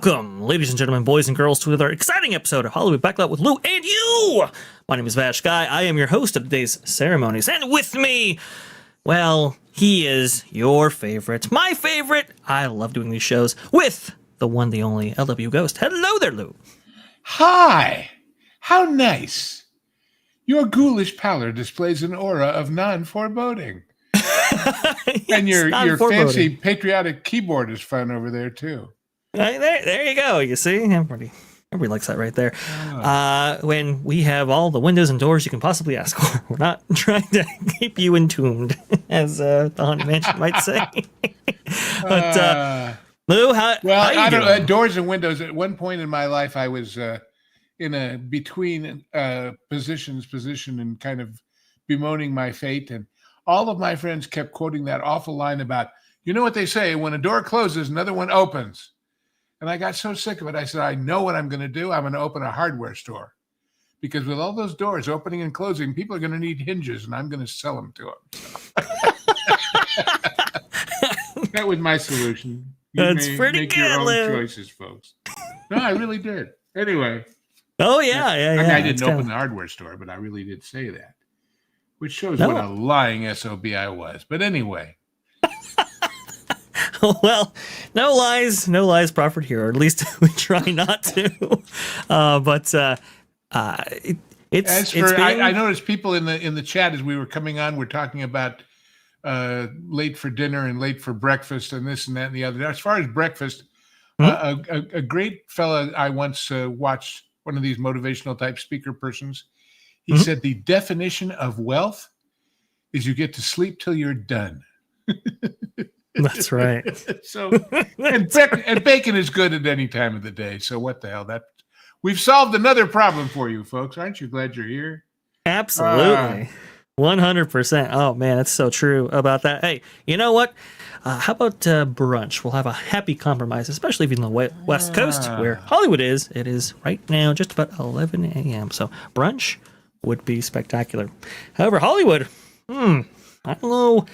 Welcome, ladies and gentlemen, boys and girls, to another exciting episode of Hollywood Backlot with Lou and you. My name is VashSky. I am your host of today's ceremonies, and with me, well, he is your favorite, my favorite. I love doing these shows with the one, the only LW Ghost. Hello there, Lou. Hi. How nice. Your ghoulish pallor displays an aura of non-foreboding. Yes, and your fancy patriotic keyboard is fun over there, too. There you go. You see? Everybody likes that right there. When we have all the windows and doors you can possibly ask for. We're not trying to keep you entombed, as the Haunted Mansion might say. But, Lou, how you doing? Doors and windows. At one point in my life, I was in a between position and kind of bemoaning my fate. And all of my friends kept quoting that awful line about, you know what they say, when a door closes, another one opens. And I got so sick of it, I said, I know what I'm going to do. I'm going to open a hardware store. Because with all those doors opening and closing, people are going to need hinges, and I'm going to sell them to them. So. That was my solution. That's pretty make good, your own Lou. choices, folks. No, I really did. Anyway. Oh, yeah. I mean, I didn't open the hardware store, but I really did say that. Which shows what a lying SOB I was. But anyway. Well, no lies proffered here, or at least we try not to. I noticed people in the chat as we were coming on, we're talking about late for dinner and late for breakfast and this and that and the other. As far as breakfast, a great fella I once watched, one of these motivational type speaker persons, he said the definition of wealth is you get to sleep till you're done. That's right. So, and bacon is good at any time of the day. So what the hell? We've solved another problem for you, folks. Aren't you glad you're here? Absolutely. 100%. Oh, man, that's so true about that. Hey, you know what? How about brunch? We'll have a happy compromise, especially if you're on the West Coast, where Hollywood is. It is right now just about 11 a.m. So brunch would be spectacular. However, Hollywood, I don't know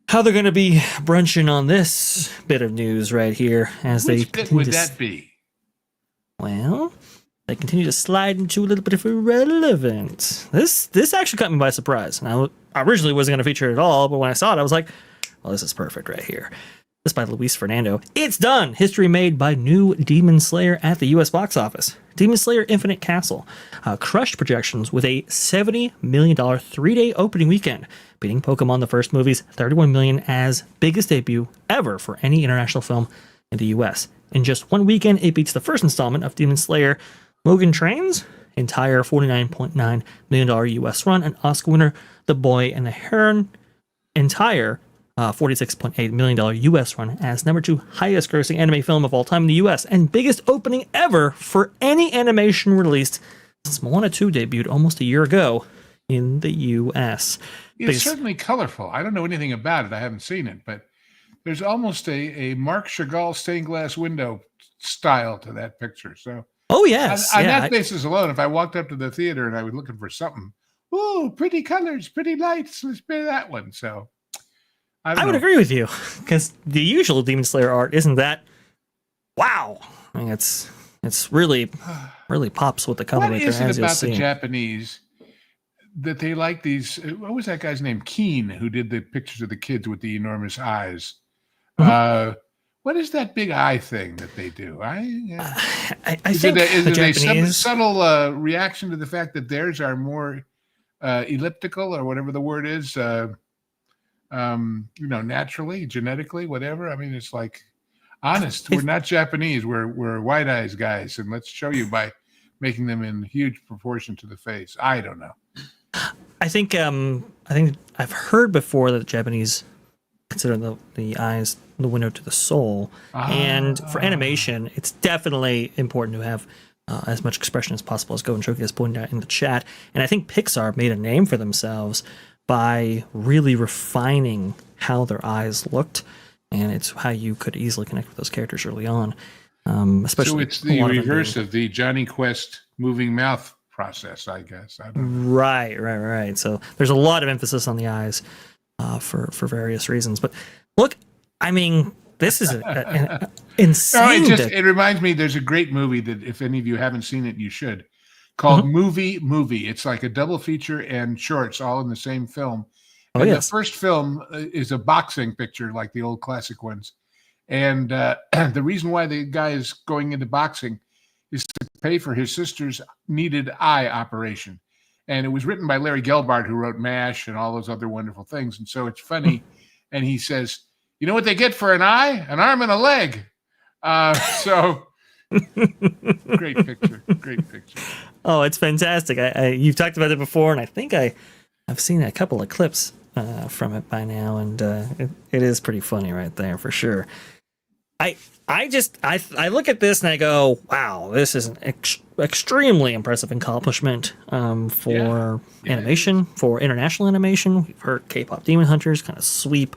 how they're going to be brunching on this bit of news right here. Which bit would that be? Well, they continue to slide into a little bit of irrelevance. This actually caught me by surprise. And I originally wasn't going to feature it at all, but when I saw it, I was like, well, this is perfect right here. This by Luis Fernando. It's done! History made by new Demon Slayer at the U.S. box office. Demon Slayer Infinite Castle crushed projections with a $70 million 3-day opening weekend, beating Pokemon the first movie's $31 million as biggest debut ever for any international film in the U.S. In just one weekend, it beats the first installment of Demon Slayer Mugen Train's entire $49.9 million U.S. run, and Oscar winner The Boy and the Heron entire $46.8 million U.S. run as number 2 highest grossing anime film of all time in the U.S. and biggest opening ever for any animation released since Moana 2 debuted almost a year ago in the U.S. It's certainly colorful. I don't know anything about it. I haven't seen it, but there's almost a Marc Chagall stained glass window style to that picture. So, oh yes, on that basis alone, if I walked up to the theater and I was looking for something, ooh, pretty colors, pretty lights, let's play that one. So. I would agree with you, because the usual Demon Slayer art isn't that wow. I mean, it's really pops with the color maker. What is it about the Japanese that they like these? What was that guy's name? Keen, who did the pictures of the kids with the enormous eyes. What is that big eye thing that they do? I think is it a subtle reaction to the fact that theirs are more elliptical, or whatever the word is. Naturally, genetically, whatever. I mean, it's like, honest, we're not Japanese. We're white eyes guys, and let's show you by making them in huge proportion to the face. I don't know. I think I've heard before that the Japanese consider the eyes the window to the soul, and for animation, it's definitely important to have as much expression as possible, as Go and Shoki has pointed out in the chat. And I think Pixar made a name for themselves by really refining how their eyes looked, and it's how you could easily connect with those characters early on. Especially, so it's the reverse of the Johnny Quest moving mouth process, I guess. I don't know. Right. So there's a lot of emphasis on the eyes for various reasons. But look, I mean, this is an No, insane. it reminds me. There's a great movie that if any of you haven't seen it, you should. Called Movie. It's like a double feature and shorts all in the same film. Oh, And yes. the first film is a boxing picture, like the old classic ones. And the reason why the guy is going into boxing is to pay for his sister's needed eye operation. And it was written by Larry Gelbart, who wrote MASH and all those other wonderful things. And so it's funny. And he says, you know what they get for an eye? An arm and a leg. Great picture. Great picture. Oh, it's fantastic. You've talked about it before, and I think I've seen a couple of clips from it by now, and it is pretty funny right there for sure. I look at this and I go, wow, this is an extremely impressive accomplishment for animation, for international animation. We've heard K-pop Demon Hunters kind of sweep.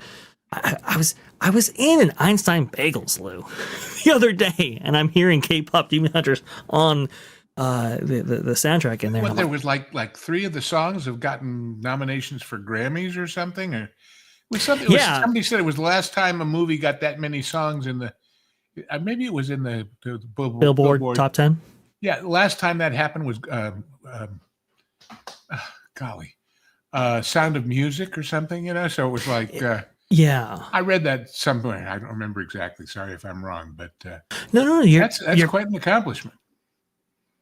I was in an Einstein Bagels, Lou, the other day, and I'm hearing K-pop Demon Hunters on the soundtrack in there. What, there was like 3 of the songs have gotten nominations for Grammys or something, or was something? Somebody said it was the last time a movie got that many songs in the. Maybe it was in the Billboard Top 10. Yeah, last time that happened was Sound of Music or something, you know. So it was like. Yeah, I read that somewhere. I don't remember exactly. Sorry if I'm wrong, but no, that's quite an accomplishment.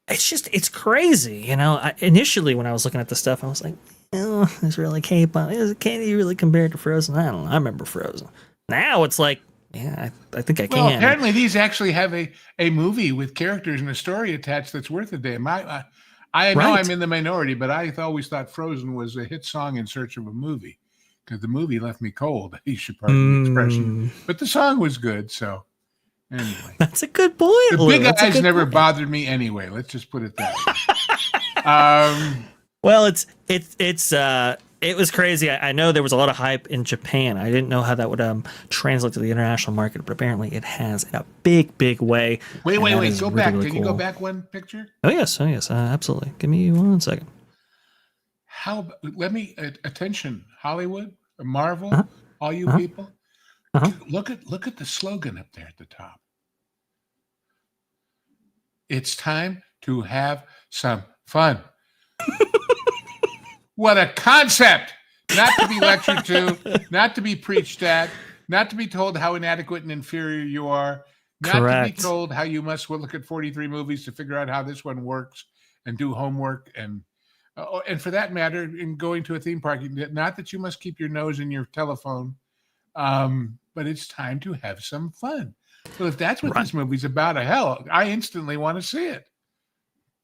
It's crazy, you know. Initially, when I was looking at the stuff, I was like, "Oh, it's really K-pop. Can you really compare it to Frozen?" I don't know. I remember Frozen. Now it's like, yeah, I think I can. Well, apparently these actually have a movie with characters and a story attached that's worth a damn. I know I'm in the minority, but I always thought Frozen was a hit song in search of a movie. Because the movie left me cold, you should pardon the expression. But the song was good, so anyway. That's a good point. The big eyes never bothered me anyway. Let's just put it that way. Well, it was crazy. I know there was a lot of hype in Japan. I didn't know how that would translate to the international market, but apparently it has in a big way. Wait. Go back. Can you go back one picture? Oh yes, absolutely. Give me 1 second. Attention, Hollywood, Marvel, all you people. Look at the slogan up there at the top. It's time to have some fun. What a concept! Not to be lectured to, not to be preached at, not to be told how inadequate and inferior you are, not to be told how you must look at 43 movies to figure out how this one works and do homework and for that matter, in going to a theme park, not that you must keep your nose in your telephone, but it's time to have some fun. So if that's what this movie's about, I instantly want to see it.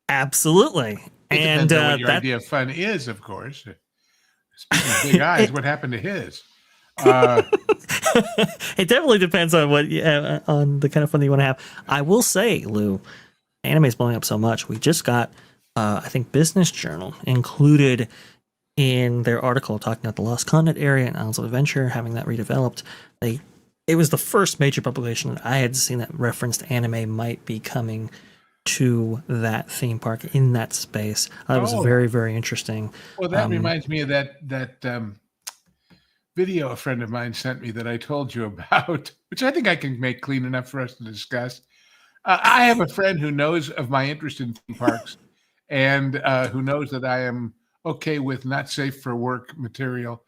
Absolutely. And depends on what your idea of fun is, of course. Speaking of big eyes, what happened to his? It definitely depends on on the kind of fun that you want to have. I will say, Lou, anime is blowing up so much. We just got. I think Business Journal included in their article talking about the Lost Continent area and Islands of Adventure, having that redeveloped. It was the first major publication that I had seen that referenced anime might be coming to that theme park in that space. It was very, very interesting. Well, that reminds me of that video a friend of mine sent me that I told you about, which I think I can make clean enough for us to discuss. I have a friend who knows of my interest in theme parks. And who knows that I am okay with not safe for work material.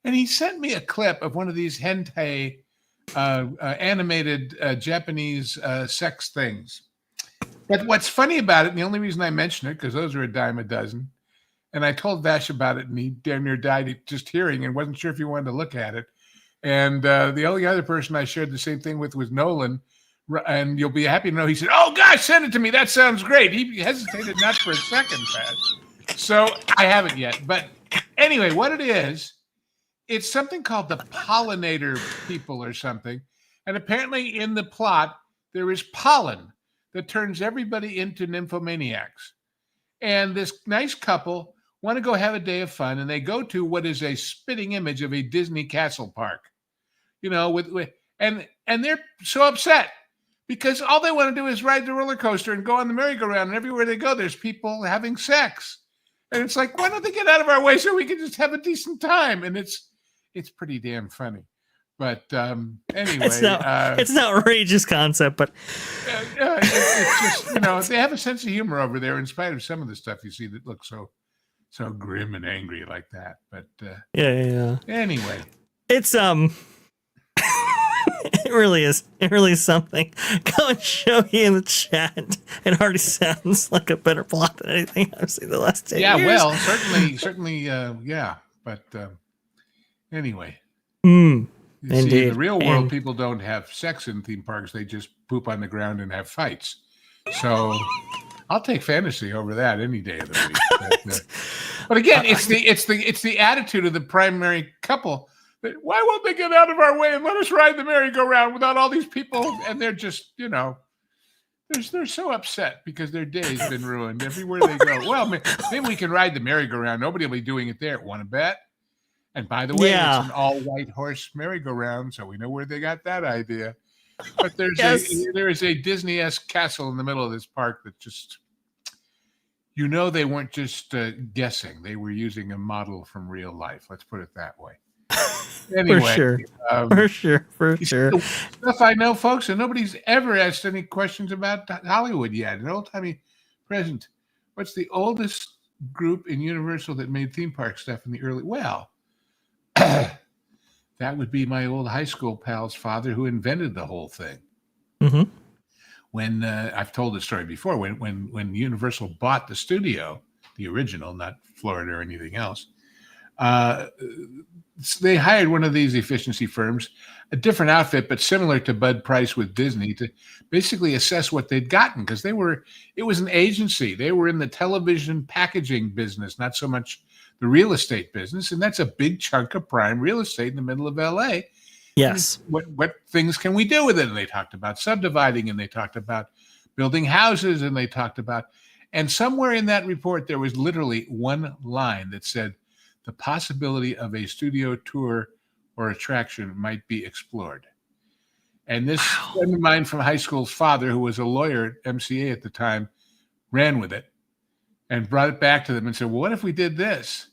And he sent me a clip of one of these hentai animated Japanese sex things. But what's funny about it, and the only reason I mention it, because those are a dime a dozen, and I told Vash about it, and he damn near died just hearing and wasn't sure if he wanted to look at it. And the only other person I shared the same thing with was Nolan. And you'll be happy to know he said, "Oh gosh, send it to me. That sounds great." He hesitated not for a second, Pat. So I haven't yet. But anyway, what it is, it's something called the pollinator people or something. And apparently in the plot, there is pollen that turns everybody into nymphomaniacs. And this nice couple want to go have a day of fun, and they go to what is a spitting image of a Disney castle park. You know, and they're so upset. Because all they want to do is ride the roller coaster and go on the merry-go-round. And everywhere they go, there's people having sex. And it's like, why don't they get out of our way so we can just have a decent time? And it's pretty damn funny. But anyway, it's an outrageous concept, but it's just, they have a sense of humor over there in spite of some of the stuff you see that looks so grim and angry like that. But yeah. Anyway, It's it really is. It really is something. Go and show you in the chat. It already sounds like a better plot than anything I've seen the last 10 years. Yeah, well, certainly, yeah. But anyway. You see, in the real world, people don't have sex in theme parks. They just poop on the ground and have fights. So I'll take fantasy over that any day of the week. But again, it's the attitude of the primary couple. Why won't they get out of our way and let us ride the merry-go-round without all these people? And they're just, they're so upset because their day's been ruined everywhere they go. Well, maybe we can ride the merry-go-round. Nobody will be doing it there. Want to bet? And by the way, It's an all-white horse merry-go-round, so we know where they got that idea. But there is a Disney-esque castle in the middle of this park that just, they weren't just guessing. They were using a model from real life. Let's put it that way. Anyway, for sure. Stuff I know, folks, and nobody's ever asked any questions about Hollywood yet. An old-timey present. What's the oldest group in Universal that made theme park stuff in the early? Well, that would be my old high school pal's father, who invented the whole thing. Mm-hmm. When I've told the story before, when Universal bought the studio, the original, not Florida or anything else, they hired one of these efficiency firms, a different outfit, but similar to Bud Price with Disney, to basically assess what they'd gotten, because it was an agency. They were in the television packaging business, not so much the real estate business. And that's a big chunk of prime real estate in the middle of LA. Yes. What things can we do with it? And they talked about subdividing, and they talked about building houses, and they talked about, and somewhere in that report, there was literally one line that said, the possibility of a studio tour or attraction might be explored. And this friend of mine from high school's father, who was a lawyer at MCA at the time, ran with it and brought it back to them and said, well, what if we did this?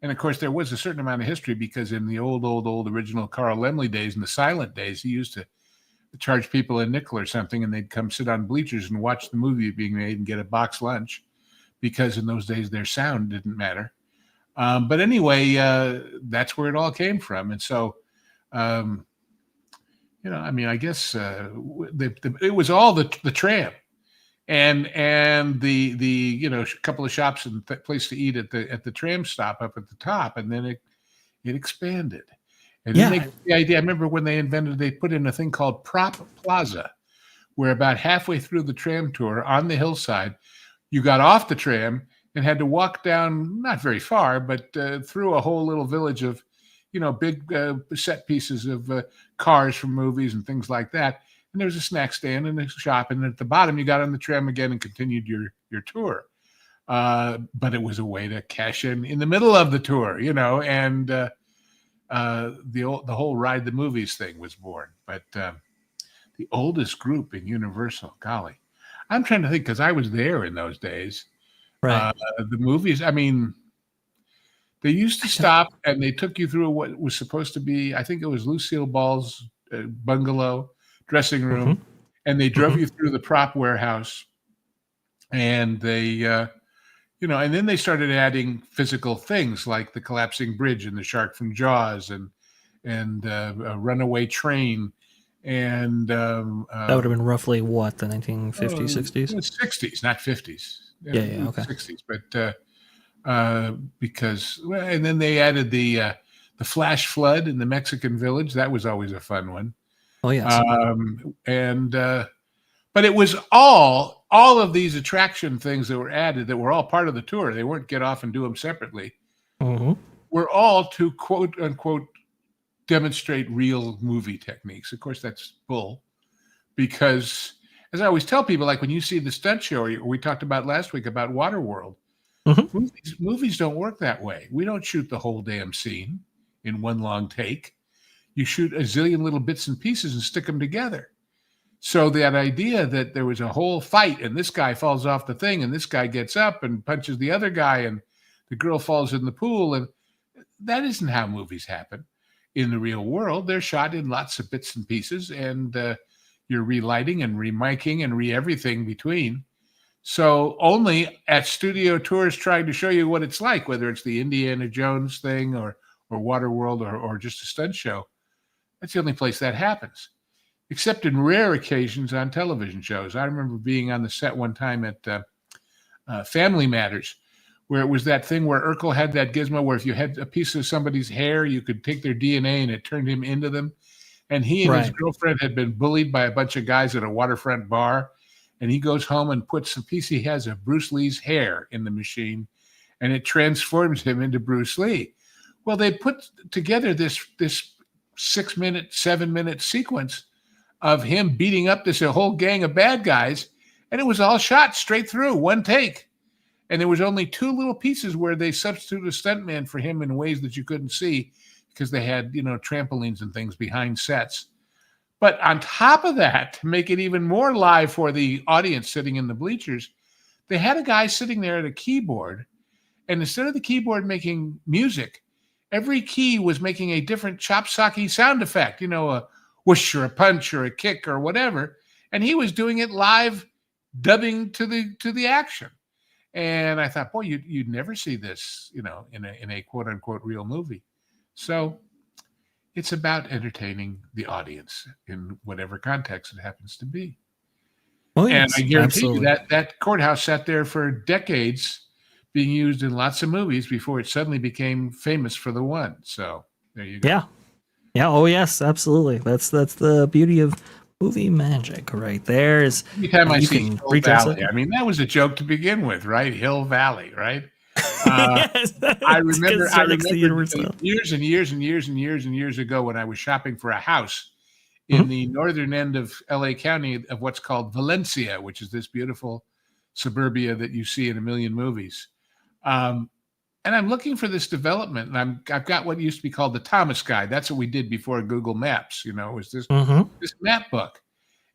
And of course, there was a certain amount of history, because in the old original Carl Laemmle days, in the silent days, he used to charge people a nickel or something, and they'd come sit on bleachers and watch the movie being made and get a box lunch, because in those days, their sound didn't matter. But anyway, that's where it all came from. And so, I guess it was all the tram and the couple of shops and place to eat at the tram stop up at the top, and then it expanded. And then the idea, I remember when they put in a thing called Prop Plaza, where about halfway through the tram tour on the hillside, you got off the tram and had to walk down, not very far, but through a whole little village of, big set pieces of cars from movies and things like that. And there was a snack stand and a shop. And at the bottom, you got on the tram again and continued your tour. But it was a way to cash in the middle of the tour, and the whole Ride the Movies thing was born. But the oldest group in Universal, golly, I'm trying to think, because I was there in those days. Right. The movies, they used to stop and they took you through what was supposed to be, I think it was Lucille Ball's bungalow dressing room, and they drove you through the prop warehouse, and they, and then they started adding physical things like the collapsing bridge and the shark from Jaws and a runaway train. And that would have been roughly what, the 1950s, 60s? 60s, not 50s. Yeah, okay. 60s, but and then they added the flash flood in the Mexican village. That was always a fun one. Oh yes. But it was all of these attraction things that were added that were all part of the tour. They weren't get off and do them separately. Were all to quote unquote demonstrate real movie techniques. Of course, that's bull, because as I always tell people, like when you see the stunt show, or we talked about last week about Waterworld, movies don't work that way. We don't shoot the whole damn scene in one long take. You shoot a zillion little bits and pieces and stick them together. So that idea that there was a whole fight and this guy falls off the thing and this guy gets up and punches the other guy and the girl falls in the pool, and that isn't how movies happen. In the real world, they're shot in lots of bits and pieces, and you're relighting and remiking and everything between. So only at studio tours trying to show you what it's like, whether it's the Indiana Jones thing or Waterworld or just a stunt show. That's the only place that happens, except in rare occasions on television shows. I remember being on the set one time at Family Matters, where it was that thing where Urkel had that gizmo where if you had a piece of somebody's hair, you could take their DNA and it turned him into them. And he and his girlfriend had been bullied by a bunch of guys at a waterfront bar. And he goes home and puts a piece he has of Bruce Lee's hair in the machine, and it transforms him into Bruce Lee. Well, they put together this 6-minute, 7-minute sequence of him beating up this whole gang of bad guys, and it was all shot straight through, one take. And there was only 2 little pieces where they substituted a stuntman for him in ways that you couldn't see because they had, trampolines and things behind sets. But on top of that, to make it even more live for the audience sitting in the bleachers, they had a guy sitting there at a keyboard, and instead of the keyboard making music, every key was making a different chop-socky sound effect, a whoosh or a punch or a kick or whatever, and he was doing it live, dubbing to the action. And I thought, boy, you'd never see this, in a quote-unquote real movie. So it's about entertaining the audience in whatever context it happens to be. Oh, yes, and I guarantee absolutely. you that courthouse sat there for decades being used in lots of movies before it suddenly became famous for the one. So there you go. Yeah. Yeah. Oh, yes, absolutely. That's the beauty of movie magic right there. Is every time I see can Hill Valley, I mean, that was a joke to begin with, right? Hill Valley, right? Yes, I remember years and years ago when I was shopping for a house in the northern end of LA County of what's called Valencia, which is this beautiful suburbia that you see in a million movies. And I'm looking for this development, and I've got what used to be called the Thomas Guide. That's what we did before Google Maps, it was this map book.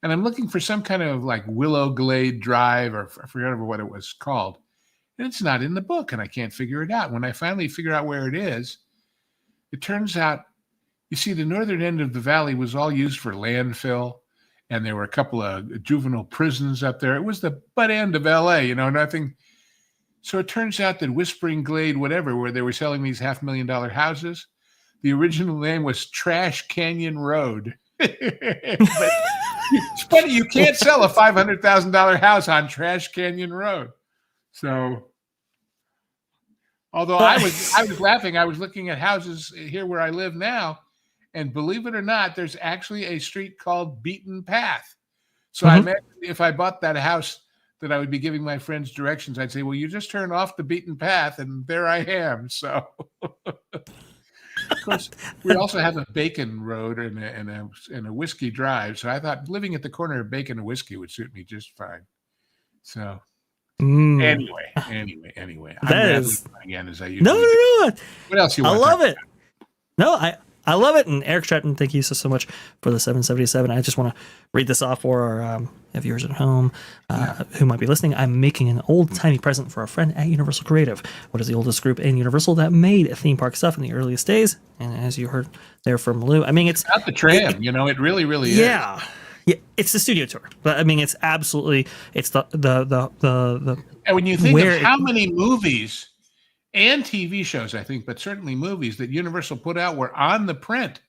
And I'm looking for some kind of like Willow Glade Drive, or I forget what it was called. And it's not in the book, and I can't figure it out. When I finally figure out where it is, it turns out, you see, the northern end of the valley was all used for landfill, and there were a couple of juvenile prisons up there. It was the butt end of LA, nothing. So it turns out that Whispering Glade, whatever, where they were selling these $500,000 houses, the original name was Trash Canyon Road. But it's funny, you can't sell a $500,000 house on Trash Canyon Road. So, although I was laughing, I was looking at houses here where I live now, and believe it or not, there's actually a street called Beaten Path. So I imagine if I bought that house that I would be giving my friends directions, I'd say, well, you just turn off the beaten path, and there I am. So, of course, we also have a Bacon Road and a Whiskey Drive. So I thought living at the corner of Bacon and Whiskey would suit me just fine. So. Anyway. That is again as I usually no. What else you want? I love it. No, I love it. And Eric Stratton, thank you so much for the 777. I just want to read this off for our viewers at home who might be listening. I'm making an old-timey present for a friend at Universal Creative. What is the oldest group in Universal that made theme park stuff in the earliest days? And as you heard there from Lou, I mean, it's not the tram. It really is. Yeah. Yeah, it's the studio tour, but I mean, it's absolutely the. And when you think of how many movies and TV shows, I think, but certainly movies that Universal put out were on the print,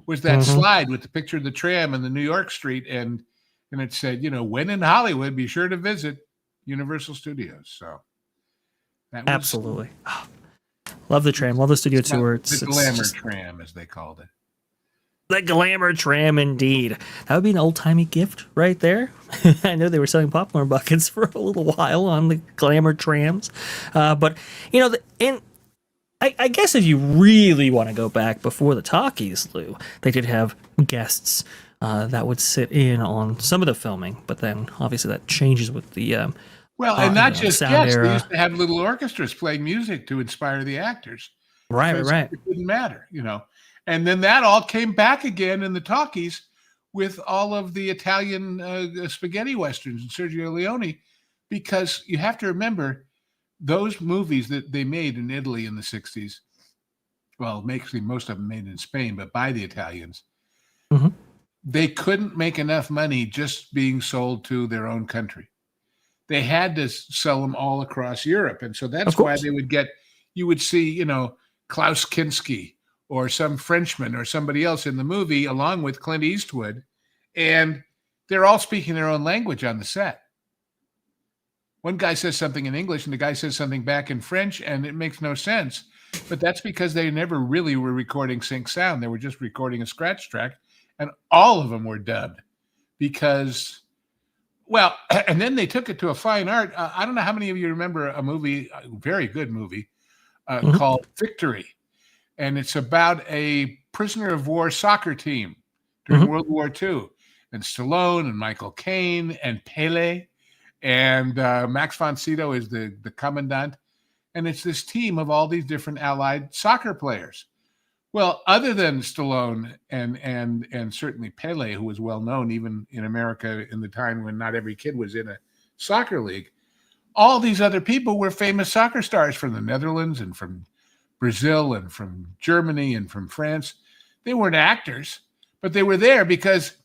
was that slide with the picture of the tram and the New York Street, and it said, when in Hollywood, be sure to visit Universal Studios. So that was, absolutely, love the tram, love the studio tour. The glamour tram, as they called it. The glamour tram, indeed. That would be an old-timey gift right there. I know they were selling popcorn buckets for a little while on the glamour trams. But, I guess if you really want to go back before the talkies, Lou, they did have guests that would sit in on some of the filming. But then, obviously, that changes with the... and not just guests. They used to have little orchestras playing music to inspire the actors. Right. It didn't matter, And then that all came back again in the talkies with all of the Italian spaghetti westerns and Sergio Leone, because you have to remember those movies that they made in Italy in the 60s well, actually most of them made in Spain, but by the Italians. Mhm. They couldn't make enough money just being sold to their own country. They had to sell them all across Europe. And so Of that's why course. you would see, Klaus Kinski or some Frenchman or somebody else in the movie along with Clint Eastwood. And they're all speaking their own language on the set. One guy says something in English and the guy says something back in French, and it makes no sense. But that's because they never really were recording sync sound. They were just recording a scratch track, and all of them were dubbed because, well, and then they took it to a fine art. I don't know how many of you remember a movie, a very good movie, called Victory. And it's about a prisoner of war soccer team during World War II. And Stallone and Michael Caine and Pele and Max von Sydow is the commandant. And it's this team of all these different allied soccer players. Well, other than Stallone and certainly Pele, who was well known even in America in the time when not every kid was in a soccer league, all these other people were famous soccer stars from the Netherlands and from Brazil and from Germany and from France. They weren't actors, but they were there because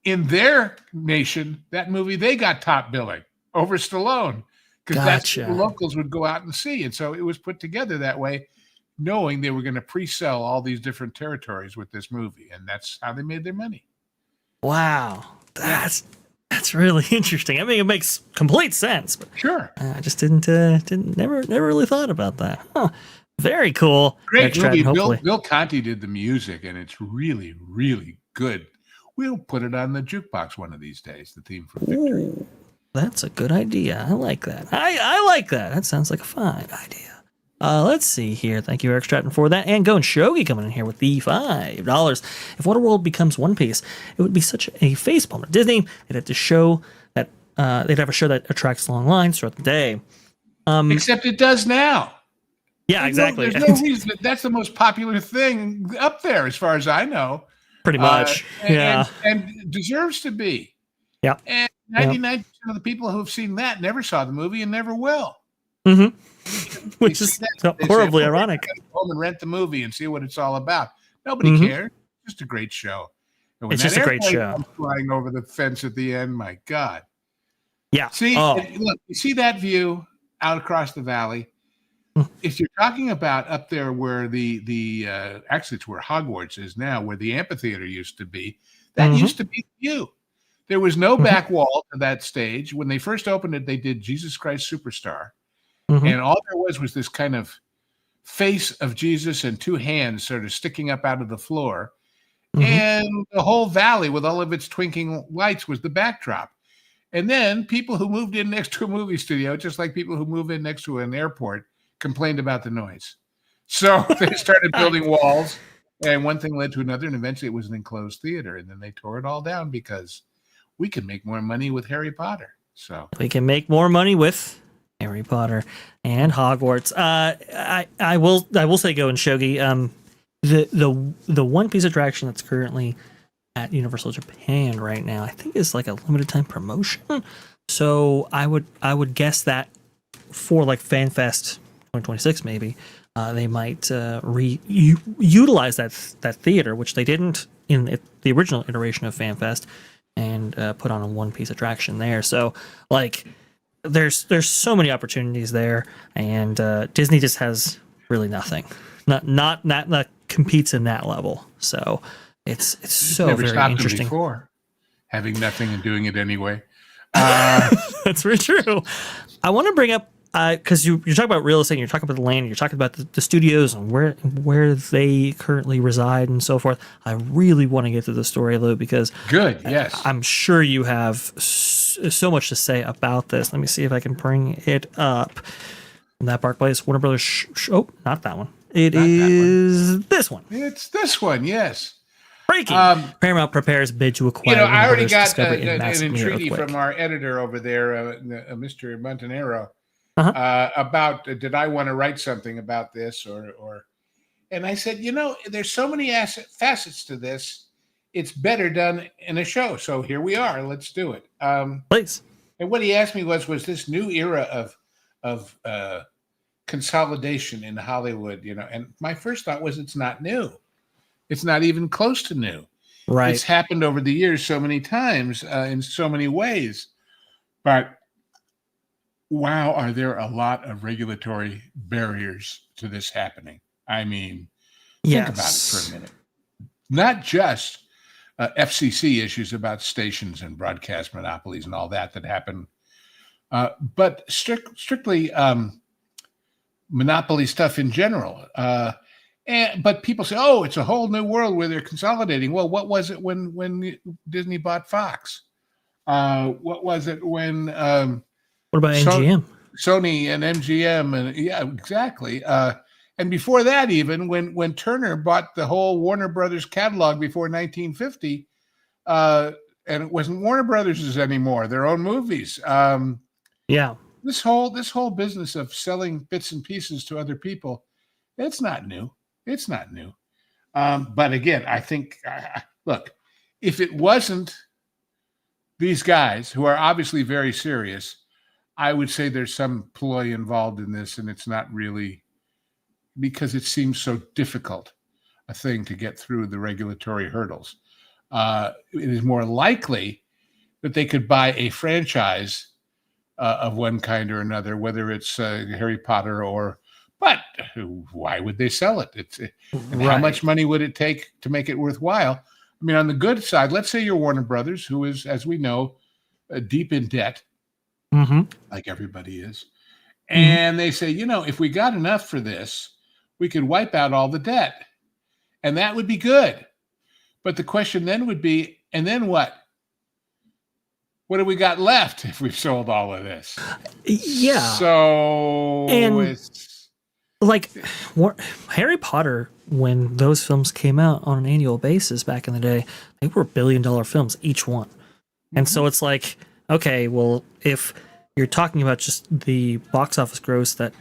in their nation, that movie, they got top billing over Stallone because that's what the locals would go out and see. And so it was put together that way, knowing they were going to pre-sell all these different territories with this movie. And that's how they made their money. Wow. That's really interesting. I mean, it makes complete sense. But sure. I just never really thought about that. Huh. Very cool. Great movie. Bill Conti did the music, and it's really, really good. We'll put it on the jukebox one of these days, the theme for Victory. Ooh, that's a good idea. I like that. I like that. That sounds like a fine idea. Let's see here. Thank you, Eric Stratton, for that. And Go and Shogi coming in here with the $5. If Waterworld becomes One Piece, it would be such a facepalm to Disney. They'd have to show that they'd have a show that attracts long lines throughout the day. Except it does now. Yeah, exactly. There's no reason that's the most popular thing up there, as far as I know. Pretty much. And deserves to be. Yeah. And 99% of the people who have seen that never saw the movie and never will. Mm-hmm. Which is horribly ironic. Go home and rent the movie and see what it's all about. Nobody cares. It's just a great show. It's just a great show. Flying over the fence at the end, my God. Yeah. See, look, you see that view out across the valley. If you're talking about up there where actually it's where Hogwarts is now, where the amphitheater used to be, that used to be the view. There was no back wall to that stage. When they first opened it, they did Jesus Christ Superstar. And all there was this kind of face of Jesus and two hands sort of sticking up out of the floor. And the whole valley with all of its twinkling lights was the backdrop. And then people who moved in next to a movie studio, just like people who move in next to an airport, complained about the noise. So they started building walls, and one thing led to another, and eventually it was an enclosed theater. And then they tore it all down because we can make more money with Harry Potter. So we can make more money with Harry Potter and Hogwarts. I will say, Go and Shogi. The One Piece attraction that's currently at Universal Japan right now, I think is like a limited time promotion. So I would guess that for like FanFest 2026 maybe, they might utilize that theater, which they didn't in the original iteration of FanFest, and put on a One Piece attraction there. So like there's so many opportunities there, and Disney just has really nothing. Not that competes in that level. So it's so never very stopped interesting. Them before, having nothing and doing it anyway. That's very true. I want to bring up because you're talking about real estate, and you're talking about the land, and you're talking about the studios and where they currently reside and so forth. I really want to get to the story, Lou, because yes, I'm sure you have so much to say about this. Let me see if I can bring it up. That Park Place, Warner Brothers. Oh, not that one. It is this one. It's this one. Yes. Breaking. Paramount prepares bid to acquire. I already got an entreaty from our editor over there, Mr. Montanero, about did I want to write something about this or, and I said, there's so many facets to this. It's better done in a show. So here we are. Let's do it. Please. And what he asked me was this new era of consolidation in Hollywood, and my first thought was it's not new. It's not even close to new. Right. It's happened over the years so many times in so many ways. But wow, are there a lot of regulatory barriers to this happening? I mean, think about it for a minute. Not just FCC issues about stations and broadcast monopolies and all that happen, but strictly monopoly stuff in general. But people say, "Oh, it's a whole new world where they're consolidating." Well, what was it when Disney bought Fox? What was it when? What about MGM? Sony and MGM, and yeah, exactly. And before that, even when Turner bought the whole Warner Brothers catalog before 1950, and it wasn't Warner Brothers' anymore; their own movies. Yeah. This whole business of selling bits and pieces to other people, it's not new. It's not new. But again, I think, look, if it wasn't these guys who are obviously very serious, I would say there's some ploy involved in this, and it's not really because it seems so difficult a thing to get through the regulatory hurdles. It is more likely that they could buy a franchise of one kind or another, whether it's Harry Potter but why would they sell it? And how much money would it take to make it worthwhile? I mean, on the good side, let's say you're Warner Brothers, who is, as we know, deep in debt, like everybody is. And they say, if we got enough for this, we could wipe out all the debt. And that would be good. But the question then would be, and then what? What have we got left if we've sold all of this? Yeah. So, like Harry Potter, when those films came out on an annual basis back in the day, they were $1 billion films, each one. And so it's like, okay, well, if you're talking about just the box office gross that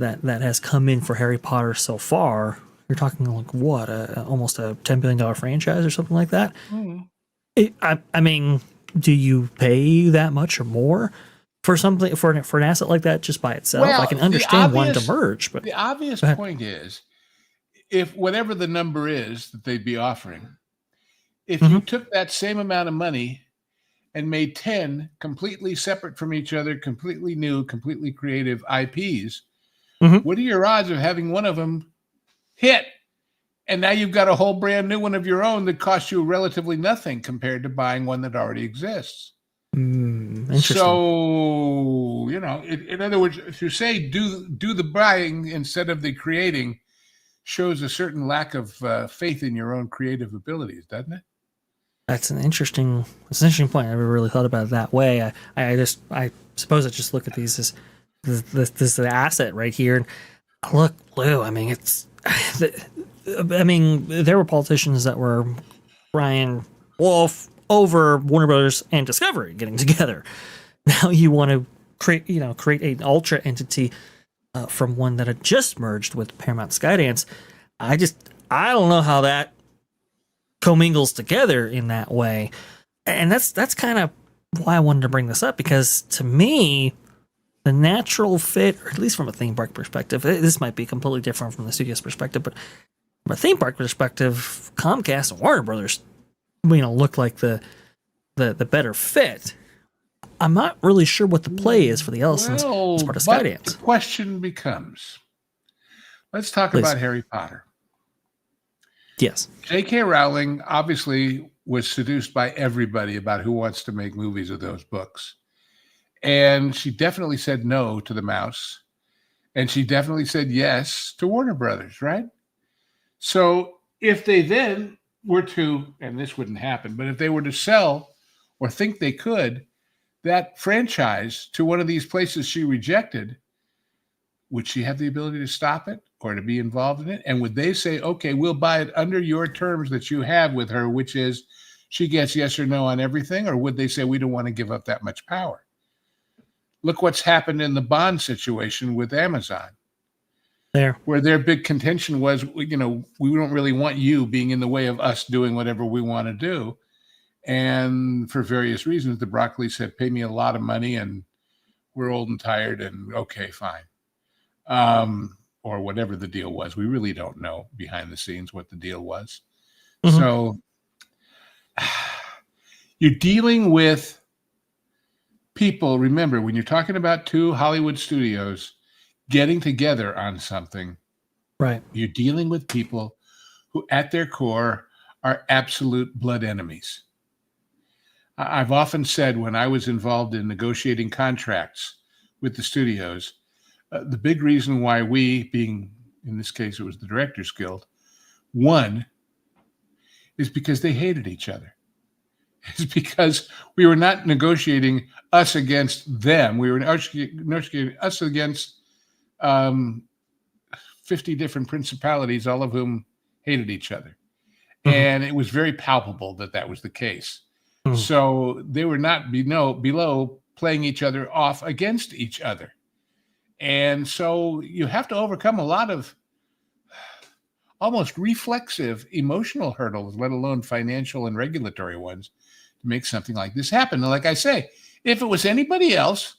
has come in for Harry Potter so far, you're talking like what, almost a $10 billion franchise or something like that. I mean, do you pay that much or more for something for an asset like that just by itself? Well, I can understand wanting to merge, but the obvious point is, if whatever the number is that they'd be offering, if you took that same amount of money and made 10 completely separate from each other, completely new, completely creative IPs, what are your odds of having one of them hit? And now you've got a whole brand new one of your own that costs you relatively nothing compared to buying one that already exists. Interesting. So, in other words, if you say do the buying instead of the creating, shows a certain lack of faith in your own creative abilities, doesn't it? That's an interesting point. I never really thought about it that way. I suppose I just look at these as this asset right here. And look, Lou, I mean, there were politicians that were crying wolf over Warner Brothers and Discovery getting together. Now you want to create an ultra entity from one that had just merged with Paramount-Skydance. I don't know how that commingles together in that way. And that's kind of why I wanted to bring this up, because to me, the natural fit, or at least from a theme park perspective, this might be completely different from the studio's perspective, but from a theme park perspective, Comcast and Warner Brothers, look like the better fit. I'm not really sure what the play is for the Ellisons as part of Skydance. The question becomes, let's talk about Harry Potter. Yes. J.K. Rowling obviously was seduced by everybody about who wants to make movies of those books. And she definitely said no to the mouse. And she definitely said yes to Warner Brothers, right? So if they then were to, and this wouldn't happen, but if they were to sell or think they could that franchise to one of these places she rejected, would she have the ability to stop it or to be involved in it? And would they say, okay, we'll buy it under your terms that you have with her, which is she gets yes or no on everything? Or would they say, we don't want to give up that much power? Look what's happened in the Bond situation with Amazon. Where their big contention was, we don't really want you being in the way of us doing whatever we want to do. And for various reasons, the Broccoli said, pay me a lot of money and we're old and tired and okay, fine. or whatever the deal was. We really don't know behind the scenes what the deal was. Mhm. So you're dealing with people. Remember, when you're talking about two Hollywood studios getting together on something, Right. you're dealing with people who at their core are absolute blood enemies. I've often said when I was involved in negotiating contracts with the studios, the big reason why we, being in this case, it was the Directors Guild, won is because they hated each other. It's because we were not negotiating us against them. We were negotiating us against 50 different principalities, all of whom hated each other. And it was very palpable that that was the case. So they were not below playing each other off against each other. And so you have to overcome a lot of almost reflexive emotional hurdles, let alone financial and regulatory ones, to make something like this happen. And like I say, if it was anybody else,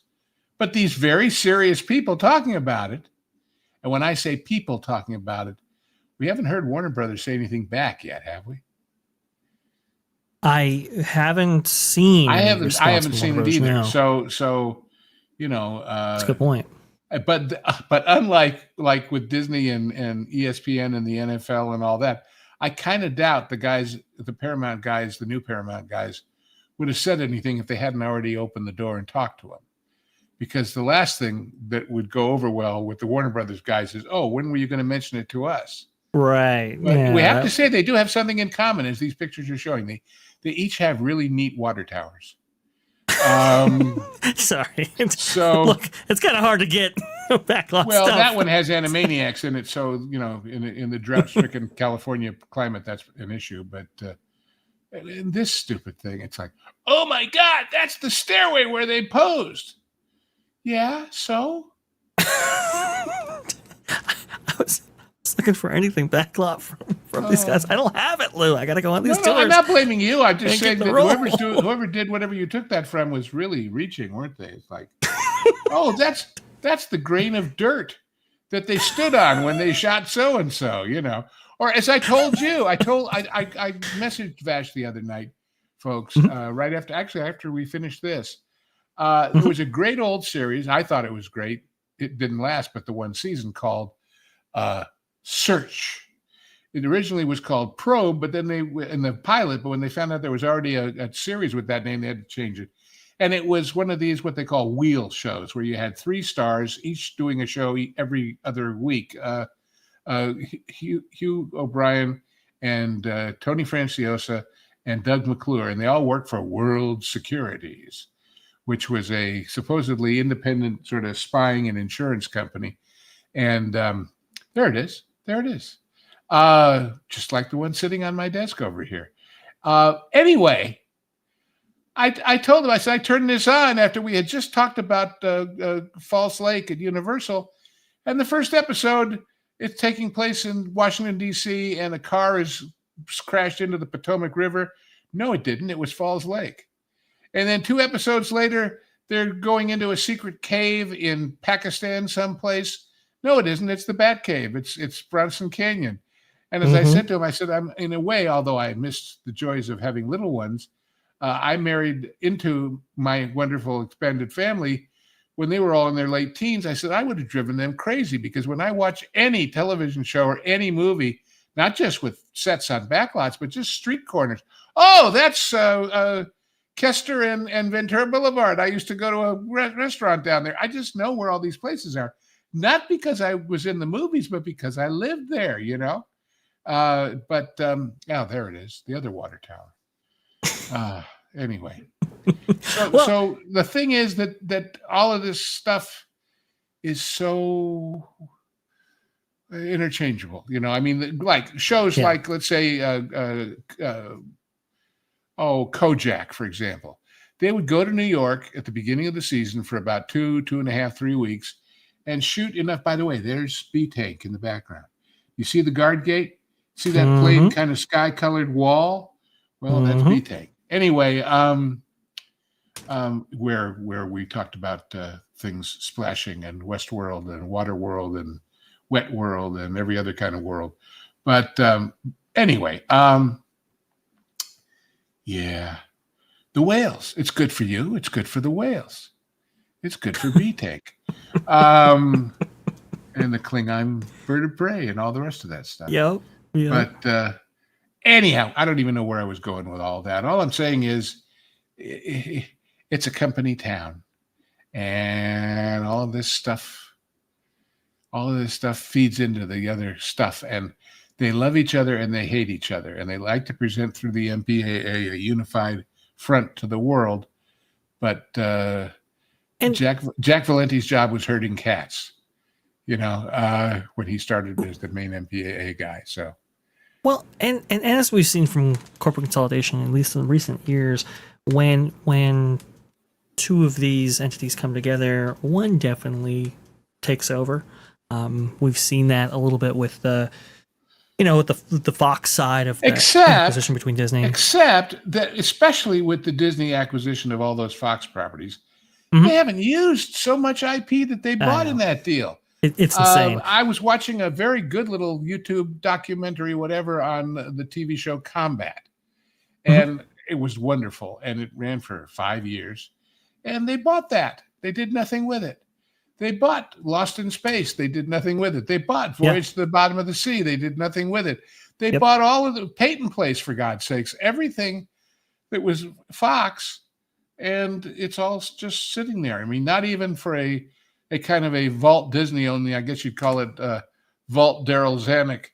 but these very serious people talking about it, and when I say people talking about it, we haven't heard Warner Brothers say anything back yet, have we? I haven't seen. I haven't seen it either. No. So, you know, That's a good point. But unlike with Disney and ESPN and the NFL and all that, I kind of doubt the guys, the Paramount guys, the new Paramount guys, would have said anything if they hadn't already opened the door and talked to them. Because the last thing that would go over well with the Warner Brothers guys is, oh, when were you going to mention it to us? Right. But we have to say they do have something in common, as these pictures are showing. They each have really neat water towers. Sorry. So look, it's kind of hard to get Backlot well, stuff. that one has Animaniacs in it, so you know, in the drought-stricken California climate, that's an issue. But in this stupid thing, it's like, oh my God, that's the stairway where they posed. Yeah, so I was looking for anything Backlot from these guys. I don't have it, Lou. I got to go on these tours. I'm not blaming you. I'm just saying that role. whoever did whatever you took that from was really reaching, weren't they? It's like, oh, that's the grain of dirt that they stood on when they shot so and so, you know. Or as I told you, I messaged Vash the other night, folks, right after we finished this. There was a great old series. I thought it was great. It didn't last, but the one season called Search. It originally was called Probe, but then in the pilot, but when they found out there was already a series with that name, they had to change it. And it was one of these, what they call wheel shows, where you had 3 stars, each doing a show every other week. Hugh O'Brien and Tony Franciosa and Doug McClure, and they all worked for World Securities, which was a supposedly independent sort of spying and insurance company. And there it is. Just like the one sitting on my desk over here. Anyway, I told them, I said, I turned this on after we had just talked about False Lake at Universal. And the first episode, it's taking place in Washington, D.C., and a car is crashed into the Potomac River. No, it didn't. It was Falls Lake. And then 2 episodes later, they're going into a secret cave in Pakistan someplace. No, it isn't. It's the Bat Cave. It's Bronson Canyon. And as I said to him, I said, I'm in a way, although I missed the joys of having little ones, I married into my wonderful expanded family when they were all in their late teens. I said, I would have driven them crazy, because when I watch any television show or any movie, not just with sets on backlots, but just street corners. Oh, that's Kester and Ventura Boulevard. I used to go to a restaurant down there. I just know where all these places are. Not because I was in the movies, but because I lived there, you know. There it is, the other water tower. Anyway, so the thing is that all of this stuff is so interchangeable, you know. I mean, like shows like, let's say, Kojak, for example. They would go to New York at the beginning of the season for about 2.5, 3 weeks and shoot enough. By the way, there's B-Tank in the background. You see the guard gate? See that plain kind of sky-colored wall? Well, that's B-Tank. Anyway, where we talked about things splashing and Westworld and Waterworld and Wet World and every other kind of world. But anyway, yeah, the whales. It's good for you. It's good for the whales. It's good for B-Tank. And the Klingon bird of prey and all the rest of that stuff. Yep. But anyhow, I don't even know where I was going with all that. All I'm saying is it's a company town, and all of this stuff feeds into the other stuff, and they love each other and they hate each other, and they like to present through the MPAA a unified front to the world. But Jack Valenti's job was herding cats, when he started as the main MPAA guy. So, well, and as we've seen from corporate consolidation, at least in recent years, when two of these entities come together, one definitely takes over. We've seen that a little bit with the Fox side of the acquisition between Disney. Except that, especially with the Disney acquisition of all those Fox properties, they haven't used so much IP that they bought in that deal. It's insane. I was watching a very good little YouTube documentary, whatever, on the TV show Combat. And it was wonderful. And it ran for 5 years. And they bought that. They did nothing with it. They bought Lost in Space. They did nothing with it. They bought Voyage to the Bottom of the Sea. They did nothing with it. They bought all of the Peyton Place, for God's sakes. Everything that was Fox, and it's all just sitting there. I mean, not even for a kind of a Vault Disney only, I guess you'd call it Vault Daryl Zanuck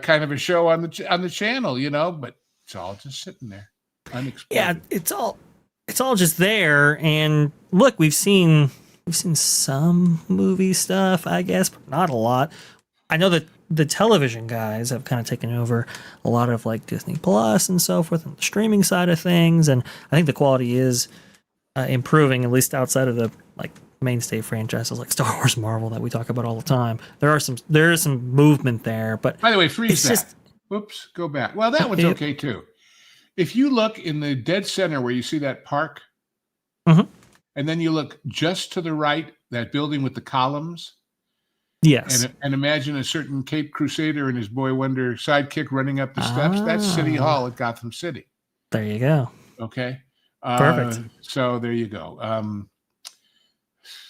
kind of a show on the channel, but it's all just sitting there unexplored. Yeah, it's all just there. And look, we've seen some movie stuff, I guess, but not a lot. I know that the television guys have kind of taken over a lot of like Disney Plus and so forth, and the streaming side of things, and I think the quality is improving, at least outside of the like mainstay franchises like Star Wars, Marvel that we talk about all the time. There is some movement there, but by the way, freeze that. Whoops, go back. Well, that one's okay too. If you look in the dead center where you see that park, and then you look just to the right, that building with the columns. Yes. And imagine a certain Cape Crusader and his Boy Wonder sidekick running up the steps. That's City Hall at Gotham City. There you go. Okay. Perfect. So there you go.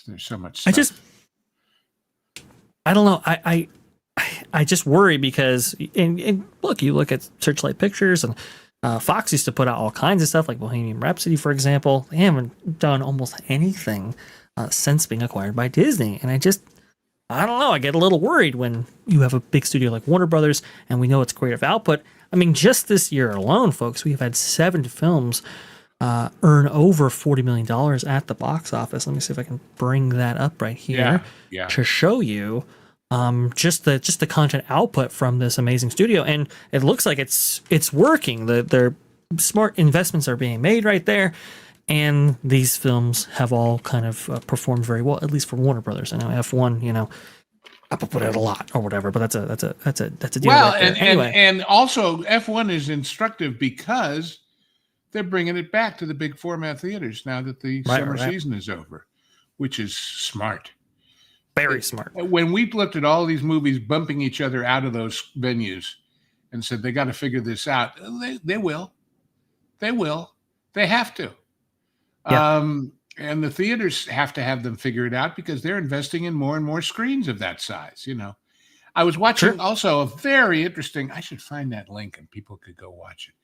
There's so much stuff. I don't know. I just worry because, and look, you look at Searchlight Pictures and Fox used to put out all kinds of stuff like Bohemian Rhapsody, for example. They haven't done almost anything since being acquired by Disney. And I don't know. I get a little worried when you have a big studio like Warner Brothers and we know it's creative output. I mean, just this year alone, folks, we've had 7 films earn over $40 million at the box office. Let me see if I can bring that up right here to show you just the content output from this amazing studio. And it looks like it's working. Their smart investments are being made right there. And these films have all kind of performed very well, at least for Warner Brothers. I know F1, I put out a lot or whatever, but that's a deal. Well, right there. Anyway. and also F1 is instructive because they're bringing it back to the big format theaters now that the summer season is over, which is smart. Very smart. When we looked at all these movies bumping each other out of those venues and said they got to figure this out, they will. They have to. Yeah. And the theaters have to have them figure it out because they're investing in more and more screens of that size. I was watching also a very interesting, I should find that link and people could go watch it.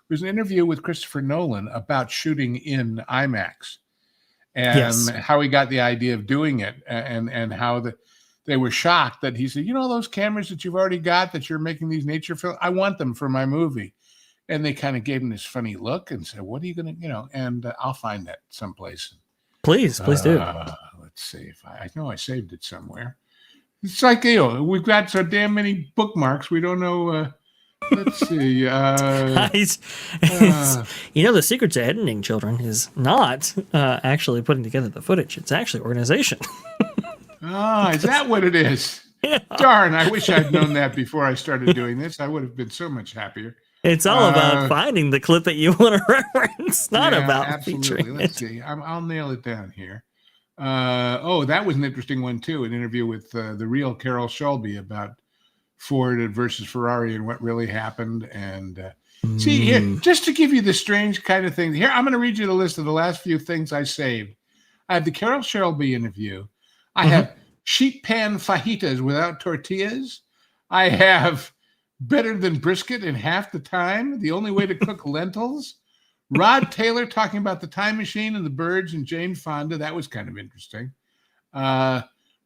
It was an interview with Christopher Nolan about shooting in IMAX and how he got the idea of doing it and how they were shocked that he said, those cameras that you've already got that you're making these nature films, I want them for my movie. And they kind of gave him this funny look and said, what are you going to, and I'll find that someplace. Please do. Let's see if I know I saved it somewhere. It's like, we've got so damn many bookmarks. We don't know. Let's see. The secret to editing, children, is not actually putting together the footage. It's actually organization. Is that what it is? Yeah. Darn, I wish I'd known that before I started doing this. I would have been so much happier. It's all about finding the clip that you want to reference, not about absolutely. featuring Let's it. see. I'll nail it down here. That was an interesting one too. An interview with the real Carroll Shelby about Ford versus Ferrari and what really happened. And see here, just to give you the strange kind of thing. Here, I'm going to read you the list of the last few things I saved. I have the Carroll Shelby interview. I have sheet pan fajitas without tortillas. I have better than brisket in half the time. The only way to cook lentils. Rod Taylor talking about the time machine and the birds and Jane Fonda. That was kind of interesting.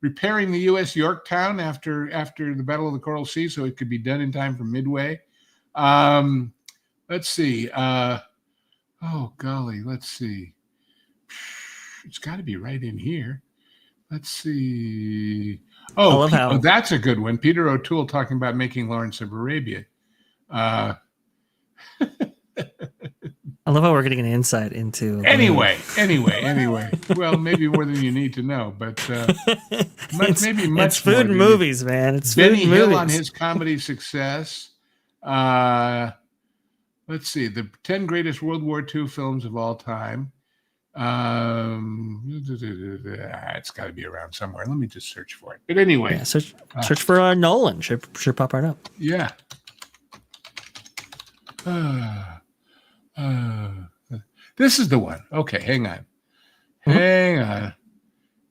Repairing the U.S. Yorktown after the Battle of the Coral Sea so it could be done in time for Midway. Let's see. Oh, golly. Let's see. It's got to be right in here. Let's see. Oh, that's a good one. Peter O'Toole talking about making Lawrence of Arabia. I love how we're getting an insight into. Anyway. Well, maybe more than you need to know, but much it's food and movies, man. It's Benny food and Hill movies. on his comedy success. Let's see, the 10 greatest World War II films of all time. It's got to be around somewhere. Let me just search for it. But anyway, yeah, search for Nolan. Should pop right up. Yeah. This is the one. Okay, hang on. Yeah.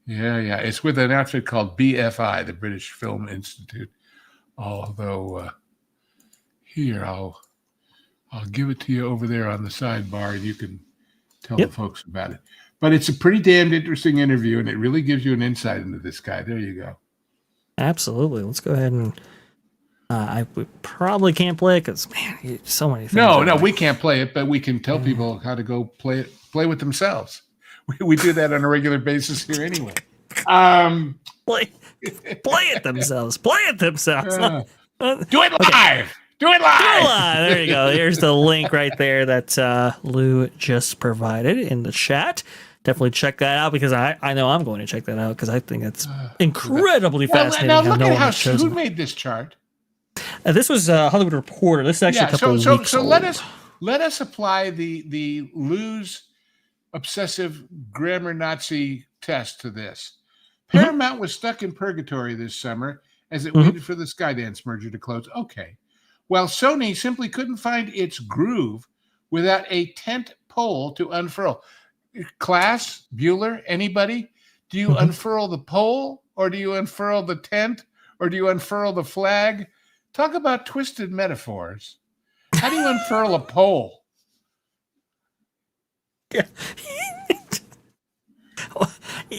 It's with an outfit called BFI, the British Film Institute. Although here I'll give it to you over there on the sidebar, and you can tell the folks about it. But it's a pretty damned interesting interview, and it really gives you an insight into this guy. There you go. Absolutely. Let's go ahead and we probably can't play it because, man, so many things. No, we can't play it, but we can tell people how to go play with themselves. We do that on a regular basis here anyway. Play it themselves. Play it themselves. Do it live. Do it live. There you go. Here's the link right there that Lou just provided in the chat. Definitely check that out because I know I'm going to check that out because I think it's incredibly fascinating. Now look at who made this chart. This was Hollywood Reporter. This is actually a couple of weeks old. let us apply the LEW'S obsessive grammar Nazi test to this. Paramount was stuck in purgatory this summer as it waited for the Skydance merger to close. Okay. Well, Sony simply couldn't find its groove without a tent pole to unfurl. Class, Bueller, anybody? Do you unfurl the pole, or do you unfurl the tent, or do you unfurl the flag? Talk about twisted metaphors. How do you unfurl a pole? Yeah.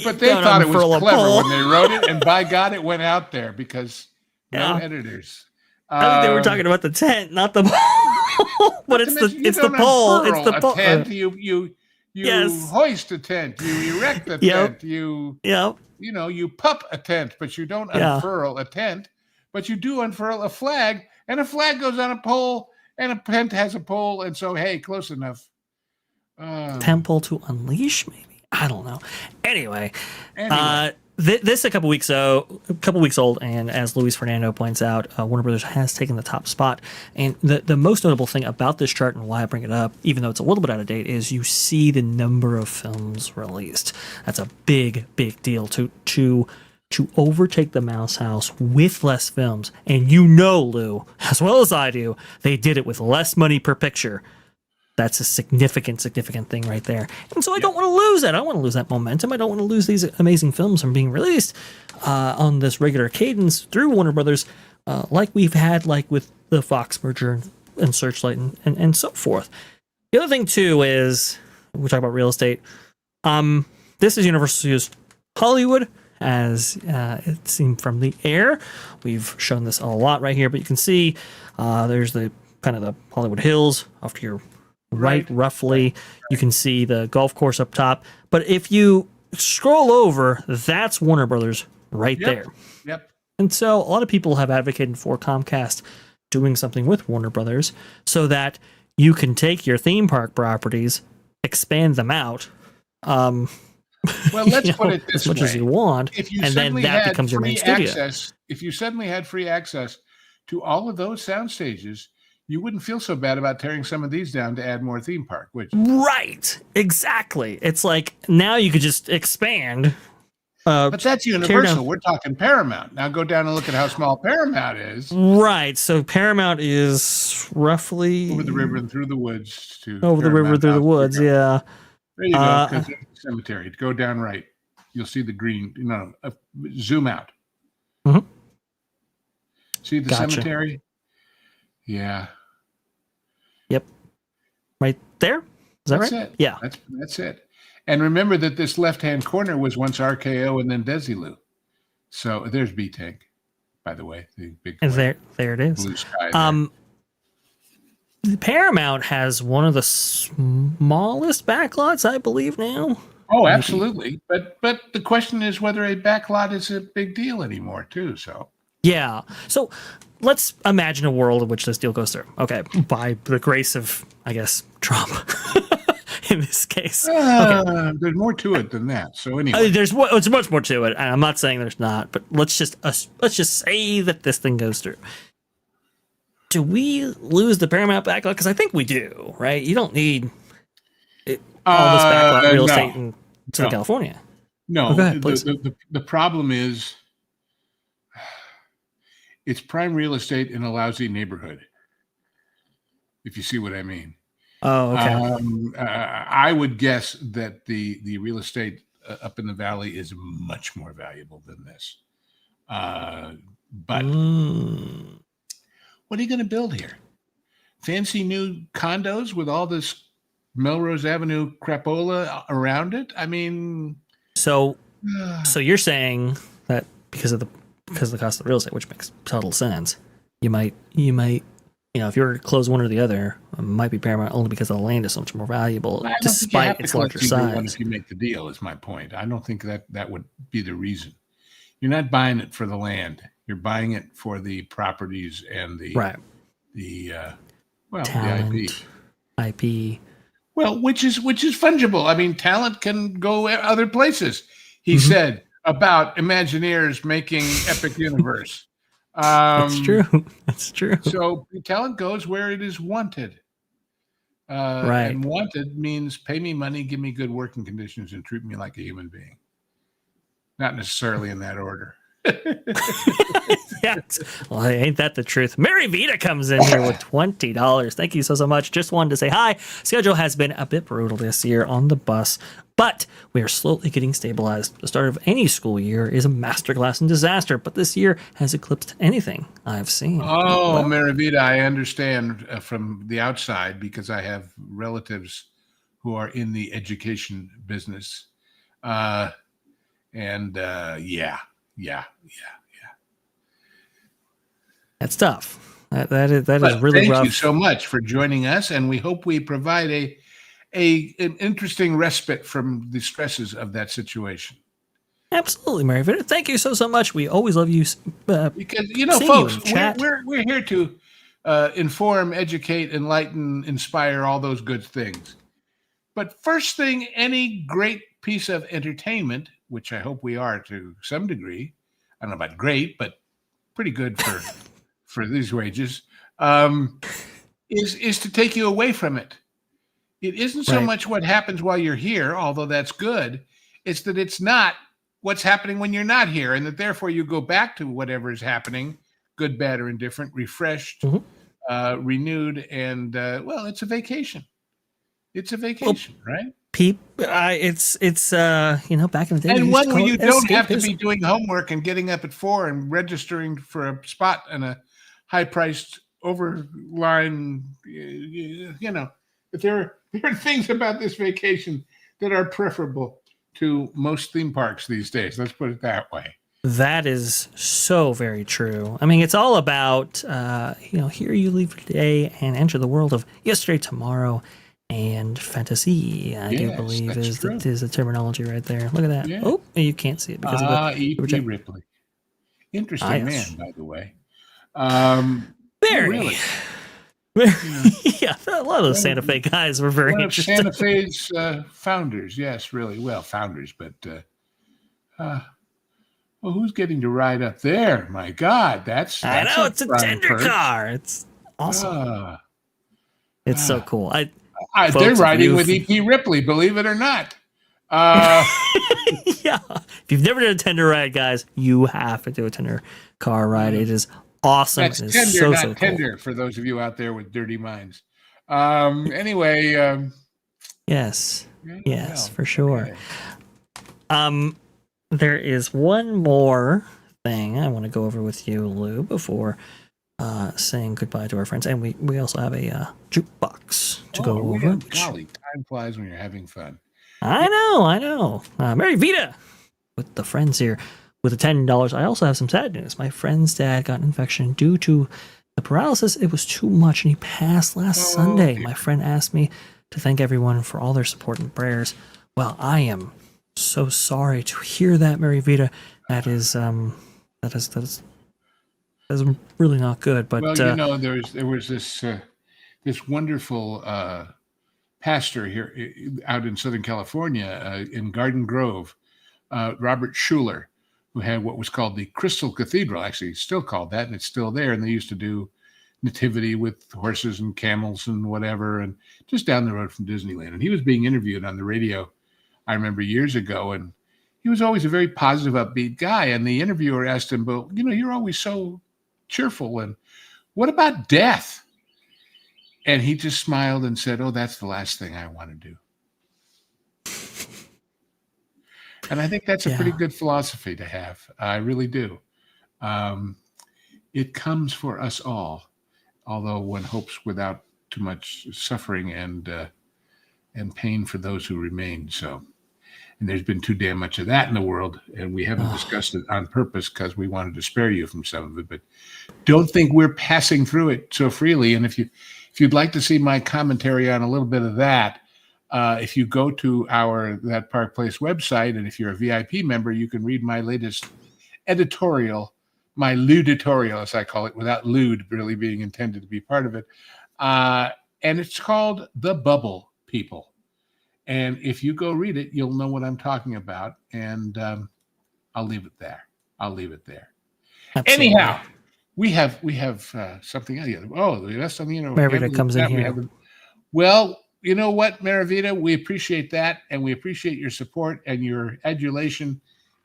But they thought it was clever when they wrote it, and by God, it went out there because no editors. I think they were talking about the tent, not the pole. But it's the pole. It's the pole. Tent. You hoist a tent. You erect a tent. You pup a tent, but you don't unfurl a tent. But you do unfurl a flag, and a flag goes on a pole, and a tent has a pole, and so hey, close enough. Temple to unleash, maybe. I don't know. Anyway. This a couple weeks old, and as Luis Fernando points out, Warner Brothers has taken the top spot. And the most notable thing about this chart and why I bring it up, even though it's a little bit out of date, is you see the number of films released. That's a big deal to overtake the Mouse House with less films. And Lou, as well as I do, they did it with less money per picture. That's a significant thing right there. And so I don't want to lose that. I don't want to lose that momentum. I don't want to lose these amazing films from being released on this regular cadence through Warner Brothers, like we've had with the Fox merger and Searchlight and so forth. The other thing, too, is we talk about real estate. This is Universal Studios Hollywood, as it seemed from the air. We've shown this a lot right here, but you can see there's the kind of the Hollywood Hills off to your right, roughly. You can see the golf course up top. But if you scroll over, that's Warner Brothers right there. Yep. And so a lot of people have advocated for Comcast doing something with Warner Brothers so that you can take your theme park properties, expand them out. Well, let's put it this as much way. As you want, and then that becomes your main studio. If you suddenly had free access to all of those sound stages, you wouldn't feel so bad about tearing some of these down to add more theme park, would you? Right. Exactly. It's like now you could just expand. But that's Universal. We're talking Paramount. Now go down and look at how small Paramount is. Right. So Paramount is roughly over the river and through the woods to over the river through the woods. Yeah. There you go. Because there's the cemetery. Go down right. You'll see the green. Zoom out. Mm-hmm. See the cemetery? Yeah. Yep. Right there. Is that that's right? It. Yeah. That's it. And remember that this left-hand corner was once RKO and then Desilu. So there's B-Tank, by the way. The big and there it is. Blue sky. Paramount has one of the smallest backlots, I believe, now. Oh, absolutely. But the question is whether a backlot is a big deal anymore, too. So yeah. So let's imagine a world in which this deal goes through. Okay, by the grace of, I guess, Trump. In this case, there's more to it than that. So anyway, there's much more to it. I'm not saying there's not, but let's just say that this thing goes through. Do we lose the Paramount backlot? Because I think we do, right? You don't need all this backlot real estate in Southern California. No, go ahead, please. The problem is it's prime real estate in a lousy neighborhood. If you see what I mean. Oh, okay. I would guess that the real estate up in the valley is much more valuable than this. But what are you going to build here? Fancy new condos with all this Melrose Avenue crapola around it? I mean, so you're saying that because of the cost of real estate, which makes total sense, you might. If you were to close one or the other, it might be Paramount only because the land is so much more valuable, despite its larger size. If you make the deal, is my point. I don't think that would be the reason. You're not buying it for the land. You're buying it for the properties and the talent, the IP. Well, which is fungible. I mean, talent can go other places. He said about Imagineers making Epic Universe. That's true. That's true. So talent goes where it is wanted. Right. And wanted means pay me money, give me good working conditions, and treat me like a human being. Not necessarily in that order. Yeah. Well, ain't that the truth? Mary Vita comes in here with $20. Thank you so much. Just wanted to say hi. Schedule has been a bit brutal this year on the bus, but we are slowly getting stabilized. The start of any school year is a masterclass in disaster, but this year has eclipsed anything I've seen. Oh, Mary Vita, I understand from the outside because I have relatives who are in the education business. Yeah. That's tough. That is really rough. Thank you so much for joining us, and we hope we provide an interesting respite from the stresses of that situation. Absolutely, Mary Vita. Thank you so much. We always love you. Because folks, we're here to inform, educate, enlighten, inspire, all those good things. But first thing, any great piece of entertainment, which I hope we are to some degree, I don't know about great, but pretty good for these wages, is to take you away from it. It isn't so much what happens while you're here, although that's good. It's that it's not what's happening when you're not here, and that therefore you go back to whatever is happening, good, bad, or indifferent, refreshed, renewed, and it's a vacation. It's a vacation, right? It's back in the day. And one where you don't have to be doing homework and getting up at 4 and registering for a spot in a high-priced overline. There are things about this vacation that are preferable to most theme parks these days. Let's put it that way. That is so very true. I mean, it's all about, here you leave today and enter the world of yesterday, tomorrow, and fantasy. I do believe is the terminology right there. Look at that. Yeah. Oh, you can't see it because of the E.P. Ripley. Interesting man, by the way. Very. Really. Yeah, a lot of those Santa Fe guys were very interesting. Santa Fe's founders, yes, really. Well, founders, but who's getting to ride up there? My God, that's I know, it's a tender car. It's awesome. Ah, It's so cool. they're Folks, if riding with you've- E.P. Ripley, believe it or not. Uh, Yeah. If you've never done a tender ride, guys, you have to do a tender car ride. It is awesome. that's It is tender, so, not so cool. tender, for those of you out there with dirty minds. Anyway, Yes. Yes, well, for sure. okay. There is one more thing I want to go over with you, Lou, before saying goodbye to our friends. And we also have a jukebox to go over. Golly, time flies when you're having fun. I know. Mary Vita with the friends here with the $10. I also have some sad news. My friend's dad got an infection due to the paralysis. It was too much, and he passed last Sunday. Dear. My friend asked me to thank everyone for all their support and prayers. Well, I am so sorry to hear that, Mary Vita. That is really not good. But Well, there was this wonderful pastor here out in Southern California, in Garden Grove, Robert Schuler, who had what was called the Crystal Cathedral. Actually, it's still called that, and it's still there. And they used to do nativity with horses and camels and whatever, and just down the road from Disneyland. And he was being interviewed on the radio, I remember, years ago, and he was always a very positive, upbeat guy. And the interviewer asked him, "But you're always so cheerful, and what about death?" And he just smiled and said, "Oh, that's the last thing I want to do." And I think that's a pretty good philosophy to have. I really do. It comes for us all, although one hopes without too much suffering and pain for those who remain. So, and there's been too damn much of that in the world, and we haven't discussed it on purpose because we wanted to spare you from some of it. But don't think we're passing through it so freely. And if you'd like to see my commentary on a little bit of that, if you go to That Park Place website, and if you're a VIP member, you can read my latest editorial, my luditorial, as I call it, without lewd really being intended to be part of it. And it's called The Bubble People. And if you go read it, you'll know what I'm talking about. And I'll leave it there. Absolutely. Anyhow, we have something else. Oh, that's something, Maravita comes in here. Well, you know what, Maravita, we appreciate that, and we appreciate your support and your adulation.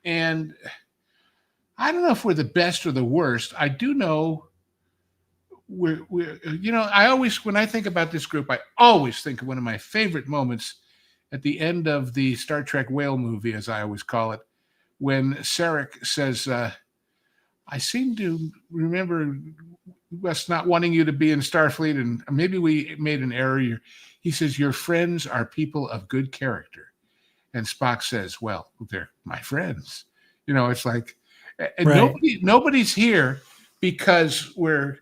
And I don't know if we're the best or the worst. I do know we're I always, when I think about this group, I always think of one of my favorite moments at the end of the Star Trek whale movie, as I always call it, when Sarek says, "I seem to remember us not wanting you to be in Starfleet, and maybe we made an error." He says, "Your friends are people of good character." And Spock says, "Well, they're my friends." It's like, and right. Nobody's here because we're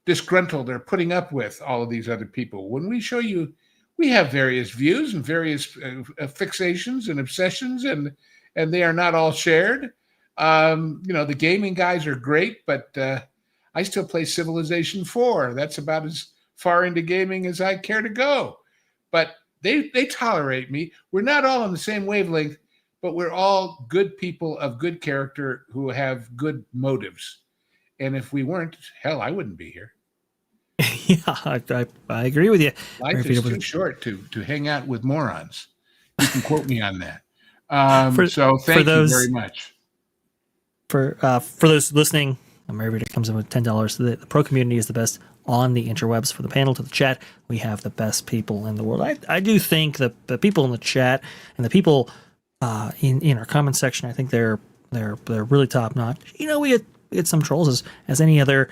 disgruntled or putting up with all of these other people. When we show you, we have various views and various fixations and obsessions, and they are not all shared. The gaming guys are great, but I still play Civilization 4. That's about as far into gaming as I care to go. But they tolerate me. We're not all on the same wavelength, but we're all good people of good character who have good motives. And if we weren't, hell, I wouldn't be here. Yeah, I agree with you. Life is too short to hang out with morons. You can quote me on that. So thank you very much. For those listening, Maravita comes in with $10. The pro community is the best on the interwebs. For the panel to the chat, we have the best people in the world. I do think that the people in the chat and the people in our comment section, I think they're really top notch. We get some trolls as any other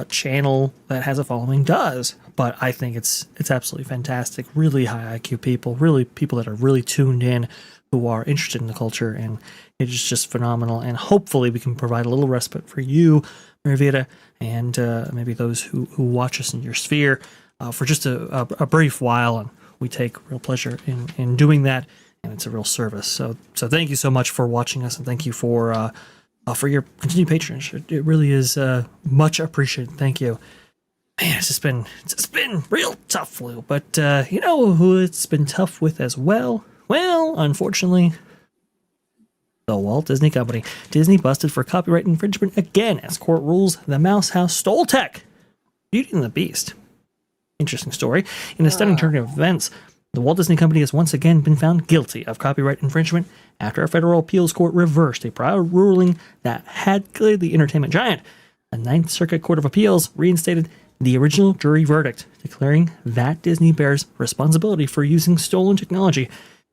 channel that has a following does, but I think it's absolutely fantastic. Really high IQ people, really people that are really tuned in, who are interested in the culture, and it's just phenomenal. And hopefully we can provide a little respite for you, Maravita, and maybe those who watch us in your sphere for just a brief while. And we take real pleasure in doing that, and it's a real service. So thank you so much for watching us, and thank you for your continued patronage. It really is much appreciated. Thank you. Man, it's just been real tough, Lou. But you know who it's been tough with as well? Well, unfortunately, the Walt Disney Company. Disney busted for copyright infringement again, as court rules the Mouse House stole tech Beauty and the Beast. Interesting story. In a stunning turn of events, the Walt Disney Company has once again been found guilty of copyright infringement after a federal appeals court reversed a prior ruling that had cleared the entertainment giant. The Ninth Circuit Court of Appeals reinstated the original jury verdict, declaring that Disney bears responsibility for using stolen technology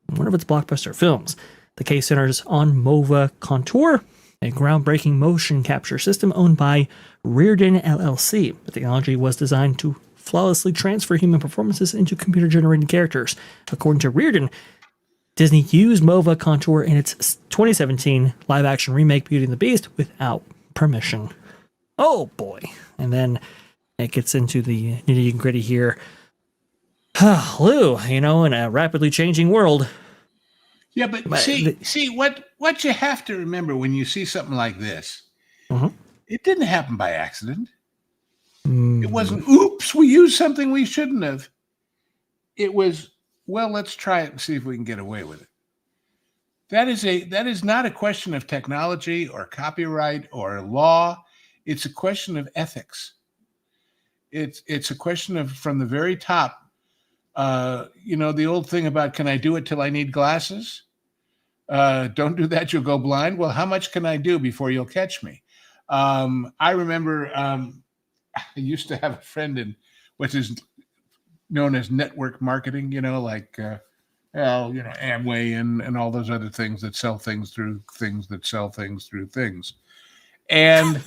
in one of its blockbuster films. The case centers on MOVA Contour, a groundbreaking motion capture system owned by Reardon LLC. The technology was designed to flawlessly transfer human performances into computer-generated characters. According to Reardon, Disney used MOVA Contour in its 2017 live-action remake Beauty and the Beast without permission. Oh boy. And then it gets into the nitty-gritty here. Lou, in a rapidly changing world. Yeah, but see what you have to remember when you see something like this, it didn't happen by accident. It wasn't, oops, we used something we shouldn't have. It was, well, let's try it and see if we can get away with it. That is not a question of technology or copyright or law. It's a question of ethics. It's a question of, from the very top, the old thing about, can I do it till I need glasses? Don't do that, you'll go blind. Well, how much can I do before you'll catch me? I remember I used to have a friend in what is known as network marketing, Amway and all those other things that sell things through things that sell things through things. And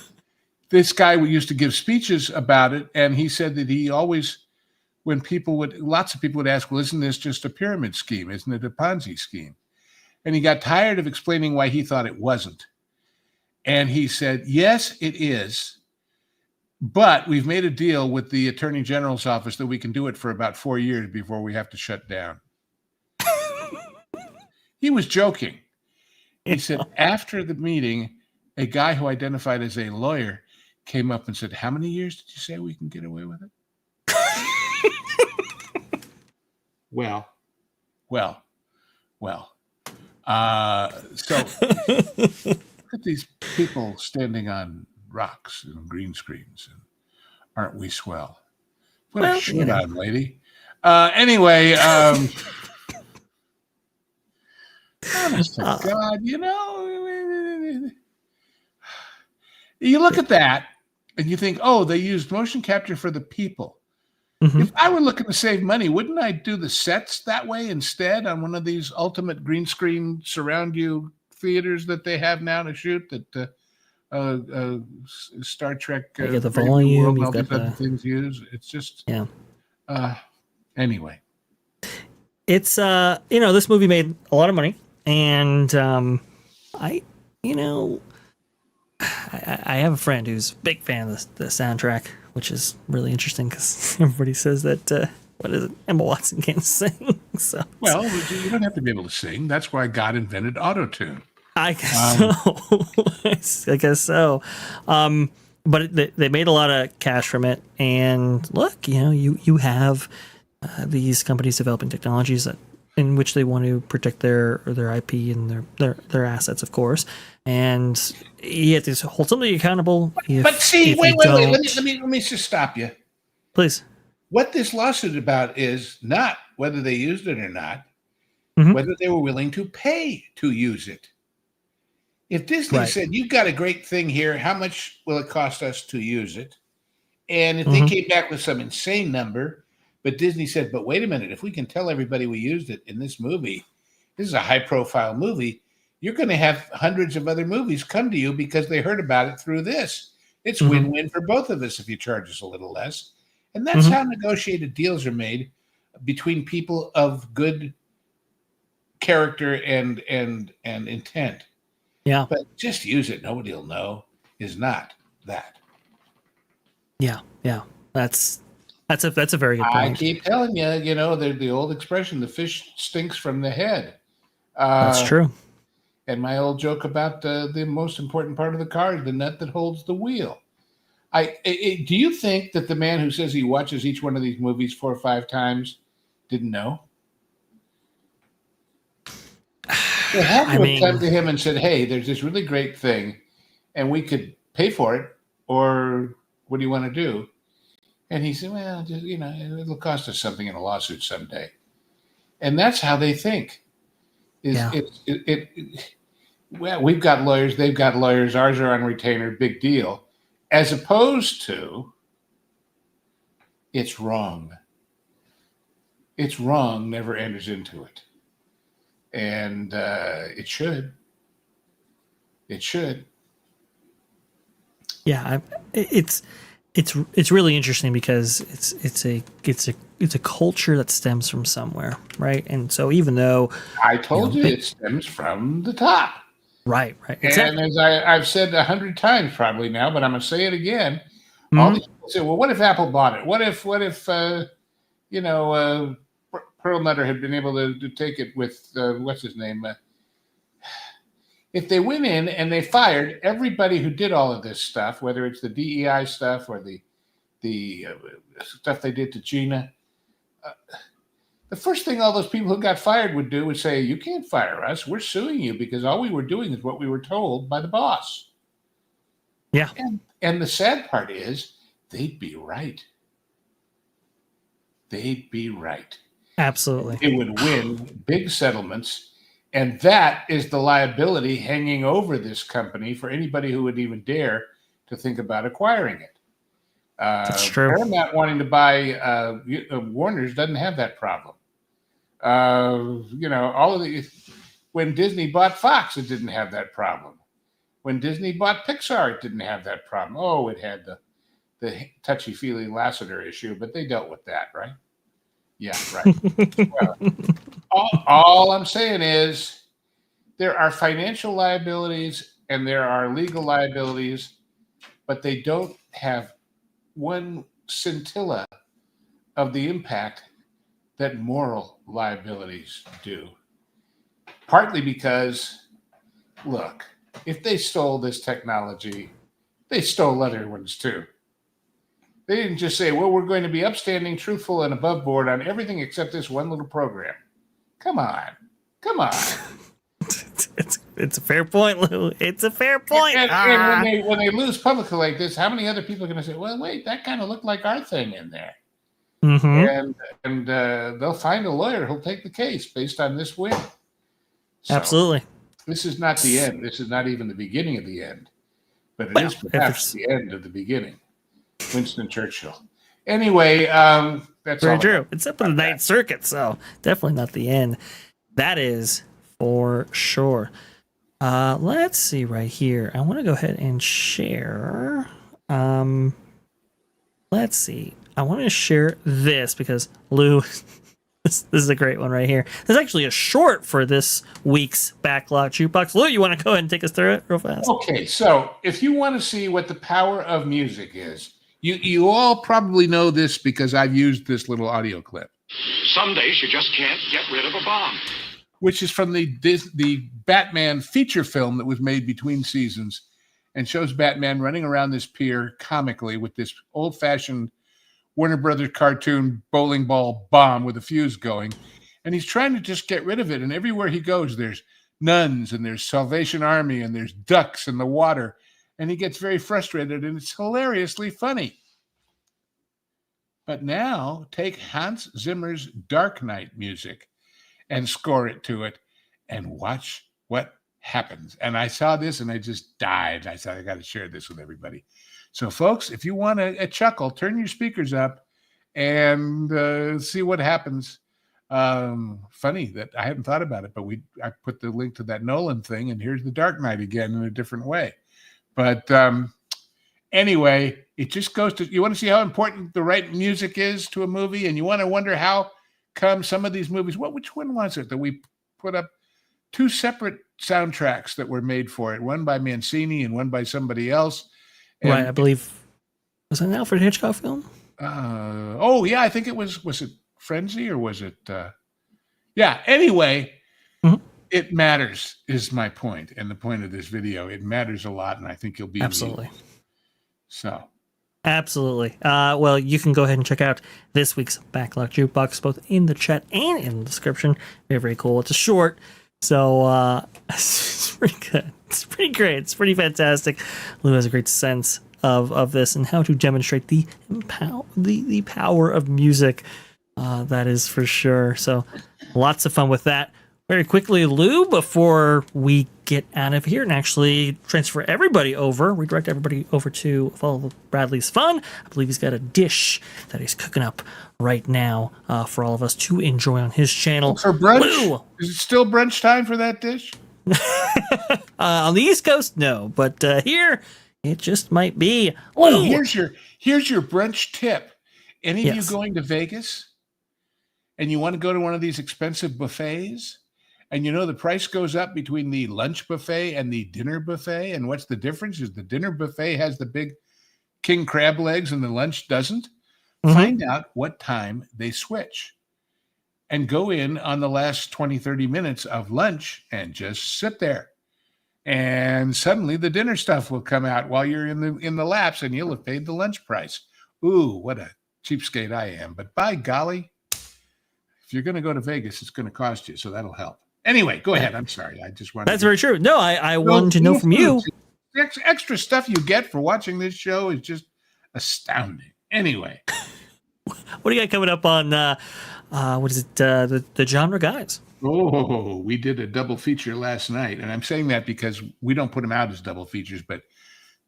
this guy used to give speeches about it. And he said that he always, lots of people would ask, well, isn't this just a pyramid scheme? Isn't it a Ponzi scheme? And he got tired of explaining why he thought it wasn't. And he said, yes, it is. But we've made a deal with the Attorney General's office that we can do it for about 4 years before we have to shut down. He was joking. He said, after the meeting, a guy who identified as a lawyer came up and said, how many years did you say we can get away with it? Well. So look at these people standing on rocks and green screens, and aren't we swell? Put a shirt on, lady. Anyway, honest to God, you look at that and you think, oh, they used motion capture for the people. If I were looking to save money, wouldn't I do the sets that way instead on one of these ultimate green screen surround you theaters that they have now to shoot that Star Trek, the volume, World, and all these other things use? It's just, anyway. It's, this movie made a lot of money, and I have a friend who's a big fan of the soundtrack, which is really interesting because everybody says that, Emma Watson can't sing. So, well, you don't have to be able to sing. That's why God invented autotune. I guess so. I guess so. But they made a lot of cash from it. And look, you have these companies developing technologies in which they want to protect their IP and their assets, of course. And you have to hold somebody accountable. But see, wait. Let me just stop you. Please. What this lawsuit about is not whether they used it or not, whether they were willing to pay to use it. If Disney said, you've got a great thing here, how much will it cost us to use it? And if they came back with some insane number, but Disney said, but wait a minute, if we can tell everybody we used it in this movie, this is a high-profile movie, you're going to have hundreds of other movies come to you because they heard about it through this. It's win-win for both of us if you charge us a little less. And that's how negotiated deals are made between people of good character and intent. Yeah. But just use it, nobody will know, is not that. Yeah. That's a very good point. I keep telling you, the old expression, the fish stinks from the head. That's true. And my old joke about the most important part of the car is the nut that holds the wheel. Do you think that the man who says he watches each one of these movies 4 or 5 times didn't know? They had to have come to him and said, hey, there's this really great thing, and we could pay for it, or what do you want to do? And he said, well, just, it'll cost us something in a lawsuit someday. And that's how they think. Well, we've got lawyers, they've got lawyers, ours are on retainer, big deal. As opposed to, it's wrong. It's wrong never enters into it. And it should. It should. Yeah, it's really interesting because it's a culture that stems from somewhere, right? And so even though I told you it stems from the top. Right. Exactly. And as I've said 100 times probably now, but I'm going to say it again. All these people say, well, what if Apple bought it? What if Perlmutter had been able to take it with, what's his name? If they went in and they fired everybody who did all of this stuff, whether it's the DEI stuff or the stuff they did to Gina, the first thing all those people who got fired would do would say, you can't fire us. We're suing you because all we were doing is what we were told by the boss. Yeah. And the sad part is they'd be right. They'd be right. Absolutely. They would win big settlements. And that is the liability hanging over this company for anybody who would even dare to think about acquiring it. That's true. Paramount wanting to buy Warner's doesn't have that problem. All of when Disney bought Fox, it didn't have that problem. When Disney bought Pixar, it didn't have that problem. Oh, it had the touchy-feely Lasseter issue, but they dealt with that, right? Yeah, right. Well, all I'm saying is there are financial liabilities and there are legal liabilities, but they don't have one scintilla of the impact that moral liabilities do. Partly because, look, if they stole this technology, they stole other ones too. They didn't just say, well, we're going to be upstanding, truthful, and above board on everything except this one little program. Come on. It's a fair point, Lou. It's a fair point. And when they lose publicly like this, how many other people are going to say, well, wait, that kind of looked like our thing in there? Mm-hmm. And they'll find a lawyer who'll take the case based on this win. So, absolutely. This is not the end. This is not even the beginning of the end. But it is perhaps the end of the beginning. Winston Churchill. Anyway, that's very all true. It's up in the Ninth Circuit, so definitely not the end. That is for sure. Let's see right here. I want to go ahead and share. Let's see. I want to share this because Lou, this is a great one right here. There's actually a short for this week's Backlot Jukebox. Lou, you want to go ahead and take us through it real fast? Okay, so if you want to see what the power of music is, you all probably know this because I've used this little audio clip. Some days you just can't get rid of a bomb. Which is from the Batman feature film that was made between seasons and shows Batman running around this pier comically with this old-fashioned Warner Brothers cartoon bowling ball bomb with a fuse going. And he's trying to just get rid of it. And everywhere he goes, there's nuns and there's Salvation Army and there's ducks in the water. And he gets very frustrated, and it's hilariously funny. But now take Hans Zimmer's Dark Knight music and score it to it and watch what happens. And I saw this and I just died. I thought I got to share this with everybody. So, folks, if you want a chuckle, turn your speakers up and see what happens. Funny that I hadn't thought about it, but I put the link to that Nolan thing, and here's the Dark Knight again in a different way. But anyway, it just goes to, you want to see how important the right music is to a movie, and you want to wonder how come some of these movies, which one was it that we put up two separate soundtracks that were made for it, one by Mancini and one by somebody else. And, right, I believe, was it an Alfred Hitchcock film? I think it was it Frenzy or was it, anyway, It matters is my point, and the point of this video. It matters a lot, and I think you'll be absolutely. So, absolutely. Well, you can go ahead and check out this week's Backlot Jukebox, both in the chat and in the description. Very, very cool. It's a short, so it's pretty good. It's pretty great. It's pretty fantastic. Lou has a great sense of this and how to demonstrate the power of music. That is for sure. So lots of fun with that. Very quickly, Lou, before we get out of here and actually transfer everybody over, redirect everybody over to Follow Bradley's Fun. I believe he's got a dish that he's cooking up right now for all of us to enjoy on his channel. For brunch? Lou! Is it still brunch time for that dish? On the East Coast, no, but here it just might be. Oh, Lou! here's your brunch tip. Any of Yes. you going to Vegas and you want to go to one of these expensive buffets? And you know the price goes up between the lunch buffet and the dinner buffet. And what's the difference? Is the dinner buffet has the big king crab legs and the lunch doesn't? Mhm. Find out what time they switch. And go in on the last 20, 30 minutes of lunch and just sit there. And suddenly the dinner stuff will come out while you're in the laps and you'll have paid the lunch price. Ooh, what a cheapskate I am. But by golly, if you're going to go to Vegas, it's going to cost you. So that'll help. Anyway, go ahead. I'm sorry. I just wanted That's very true. No, I wanted to know from you. Extra stuff you get for watching this show is just astounding. Anyway. What do you got coming up on, what is it, the Genre Guys? Oh, we did a double feature last night. And I'm saying that because we don't put them out as double features, but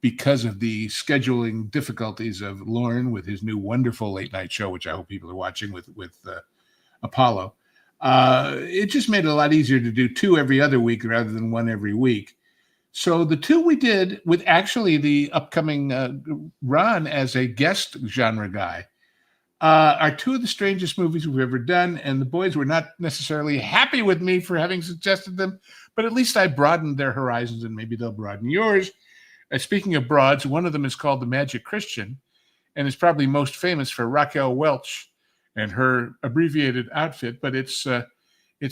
because of the scheduling difficulties of Lauren with his new wonderful late night show, which I hope people are watching with Apollo. It just made it a lot easier to do 2 every other week rather than 1 every week. So the 2 we did with actually the upcoming Ron as a guest genre guy are 2 of the strangest movies we've ever done. And the boys were not necessarily happy with me for having suggested them, but at least I broadened their horizons and maybe they'll broaden yours. Speaking of broads, one of them is called The Magic Christian and is probably most famous for Raquel Welch and her abbreviated outfit, but it's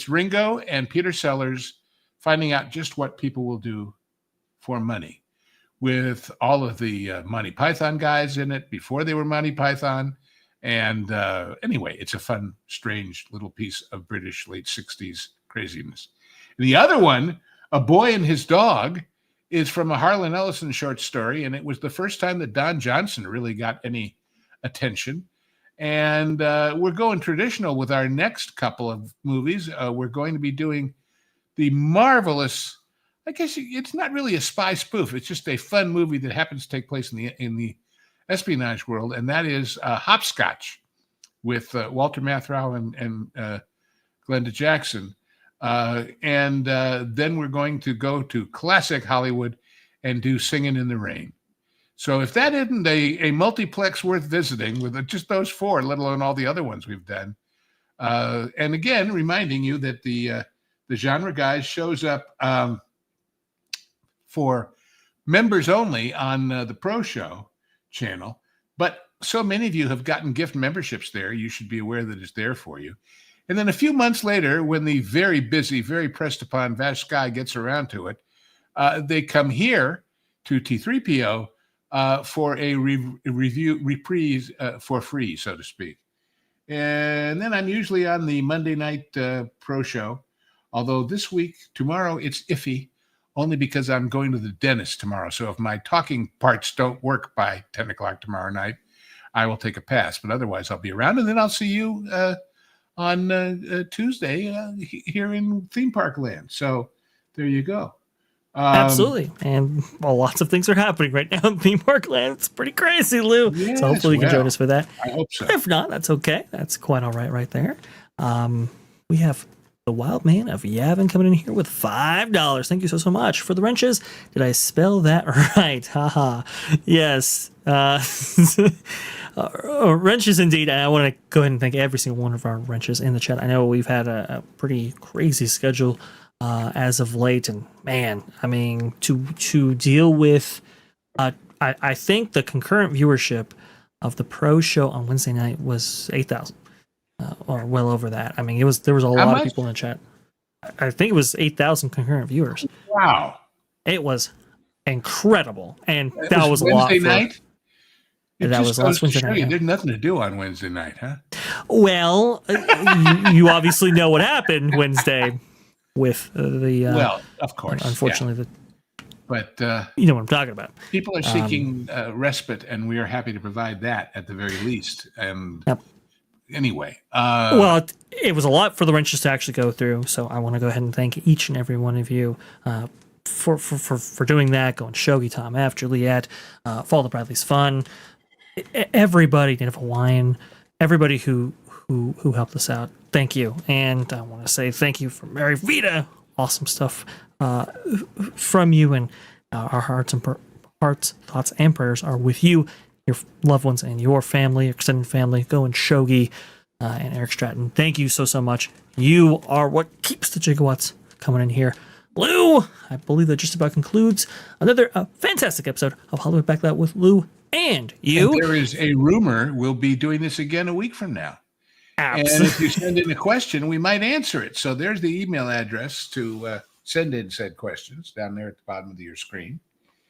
Ringo and Peter Sellers finding out just what people will do for money, with all of the Monty Python guys in it before they were Monty Python. And anyway, it's a fun, strange little piece of British late 60s craziness. And the other one, A Boy and His Dog, is from a Harlan Ellison short story, and it was the first time that Don Johnson really got any attention. And we're going traditional with our next couple of movies. We're going to be doing the marvelous, I guess it's not really a spy spoof. It's just a fun movie that happens to take place in the espionage world. And that is Hopscotch with Walter Matthau and Glenda Jackson. And then we're going to go to classic Hollywood and do Singing in the Rain. So if that isn't a multiplex worth visiting with just those 4, let alone all the other ones we've done. And again, reminding you that the Genre Guys shows up for members only on the Pro Show channel. But so many of you have gotten gift memberships there, you should be aware that it's there for you. And then a few months later, when the very busy, very pressed upon VashSky gets around to it, they come here to T3PO for a reprise for free, so to speak. And then I'm usually on the Monday night Pro Show, although this week, tomorrow, it's iffy, only because I'm going to the dentist tomorrow. So if my talking parts don't work by 10 o'clock tomorrow night, I will take a pass. But otherwise, I'll be around, and then I'll see you on Tuesday here in Theme Park Land. So there you go. Absolutely. And well, lots of things are happening right now in Theme Park Land. It's pretty crazy, Lou. Yes, so hopefully you can join us for that. I hope so. If not, that's okay. That's quite all right there. We have the Wild Man of Yavin coming in here with $5. Thank you so much for the wrenches. Did I spell that right? Haha. Yes. Wrenches indeed. And I want to go ahead and thank every single one of our wrenches in the chat. I know we've had a pretty crazy schedule as of late, and man, I mean, to deal with, I think the concurrent viewership of the Pro Show on Wednesday night was 8,000, or well over that. I mean, there was a lot of people in the chat. I think it was 8,000 concurrent viewers. Wow, it was incredible, and that was a lot. Wednesday night. That was last Wednesday night. There's nothing to do on Wednesday night, huh? Well, you obviously know what happened Wednesday with the. Well, of course. Unfortunately, but you know what I'm talking about. people are seeking respite, and we are happy to provide that at the very least. Yep. Anyway, Well, it was a lot for the wrenches to actually go through, so I want to go ahead and thank each and every one of you for doing that. Going Shogi, Tom F, Juliet, Follow the Bradley's Fun, everybody, Native Hawaiian, everybody who helped us out. Thank you, and I want to say thank you for Mary Vita. Awesome stuff from you, and our hearts, thoughts, and prayers are with you, your loved ones, and your family, extended family. Going Shogi and Eric Stratton. Thank you so much. You are what keeps the gigawatts coming in here. Lou, I believe that just about concludes another fantastic episode of Hollywood Backlot with Lou and you. And there is a rumor we'll be doing this again a week from now. Absolutely. And if you send in a question, we might answer it. So there's the email address to send in said questions down there at the bottom of your screen.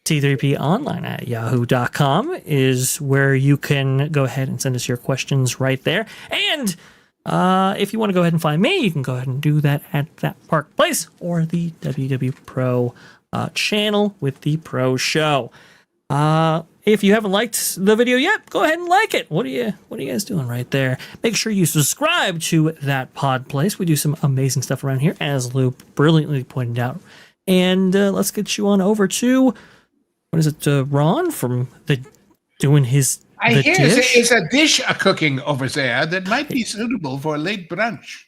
T3ponline@yahoo.com is where you can go ahead and send us your questions right there. And if you want to go ahead and find me, you can go ahead and do that at that Park Place or the WW Pro channel with the Pro Show. If you haven't liked the video yet, go ahead and like it. What are you guys doing right there? Make sure you subscribe to that Pod Place. We do some amazing stuff around here, as Lou brilliantly pointed out. And let's get you on over to, what is it, Ron from doing his. I hear dish? there's a dish cooking over there that might be suitable for a late brunch.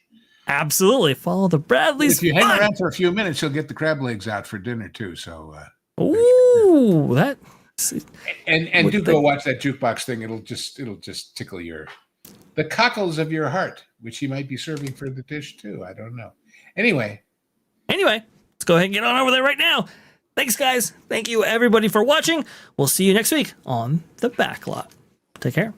Absolutely. Follow the Bradleys. If you hang around for a few minutes, you'll get the crab legs out for dinner too. So, ooh, that. And do go watch that jukebox thing. It'll just tickle the cockles of your heart, which he might be serving for the dish too. I don't know. Anyway, let's go ahead and get on over there right now. Thanks, guys. Thank you, everybody, for watching. We'll see you next week on the Backlot. Take care.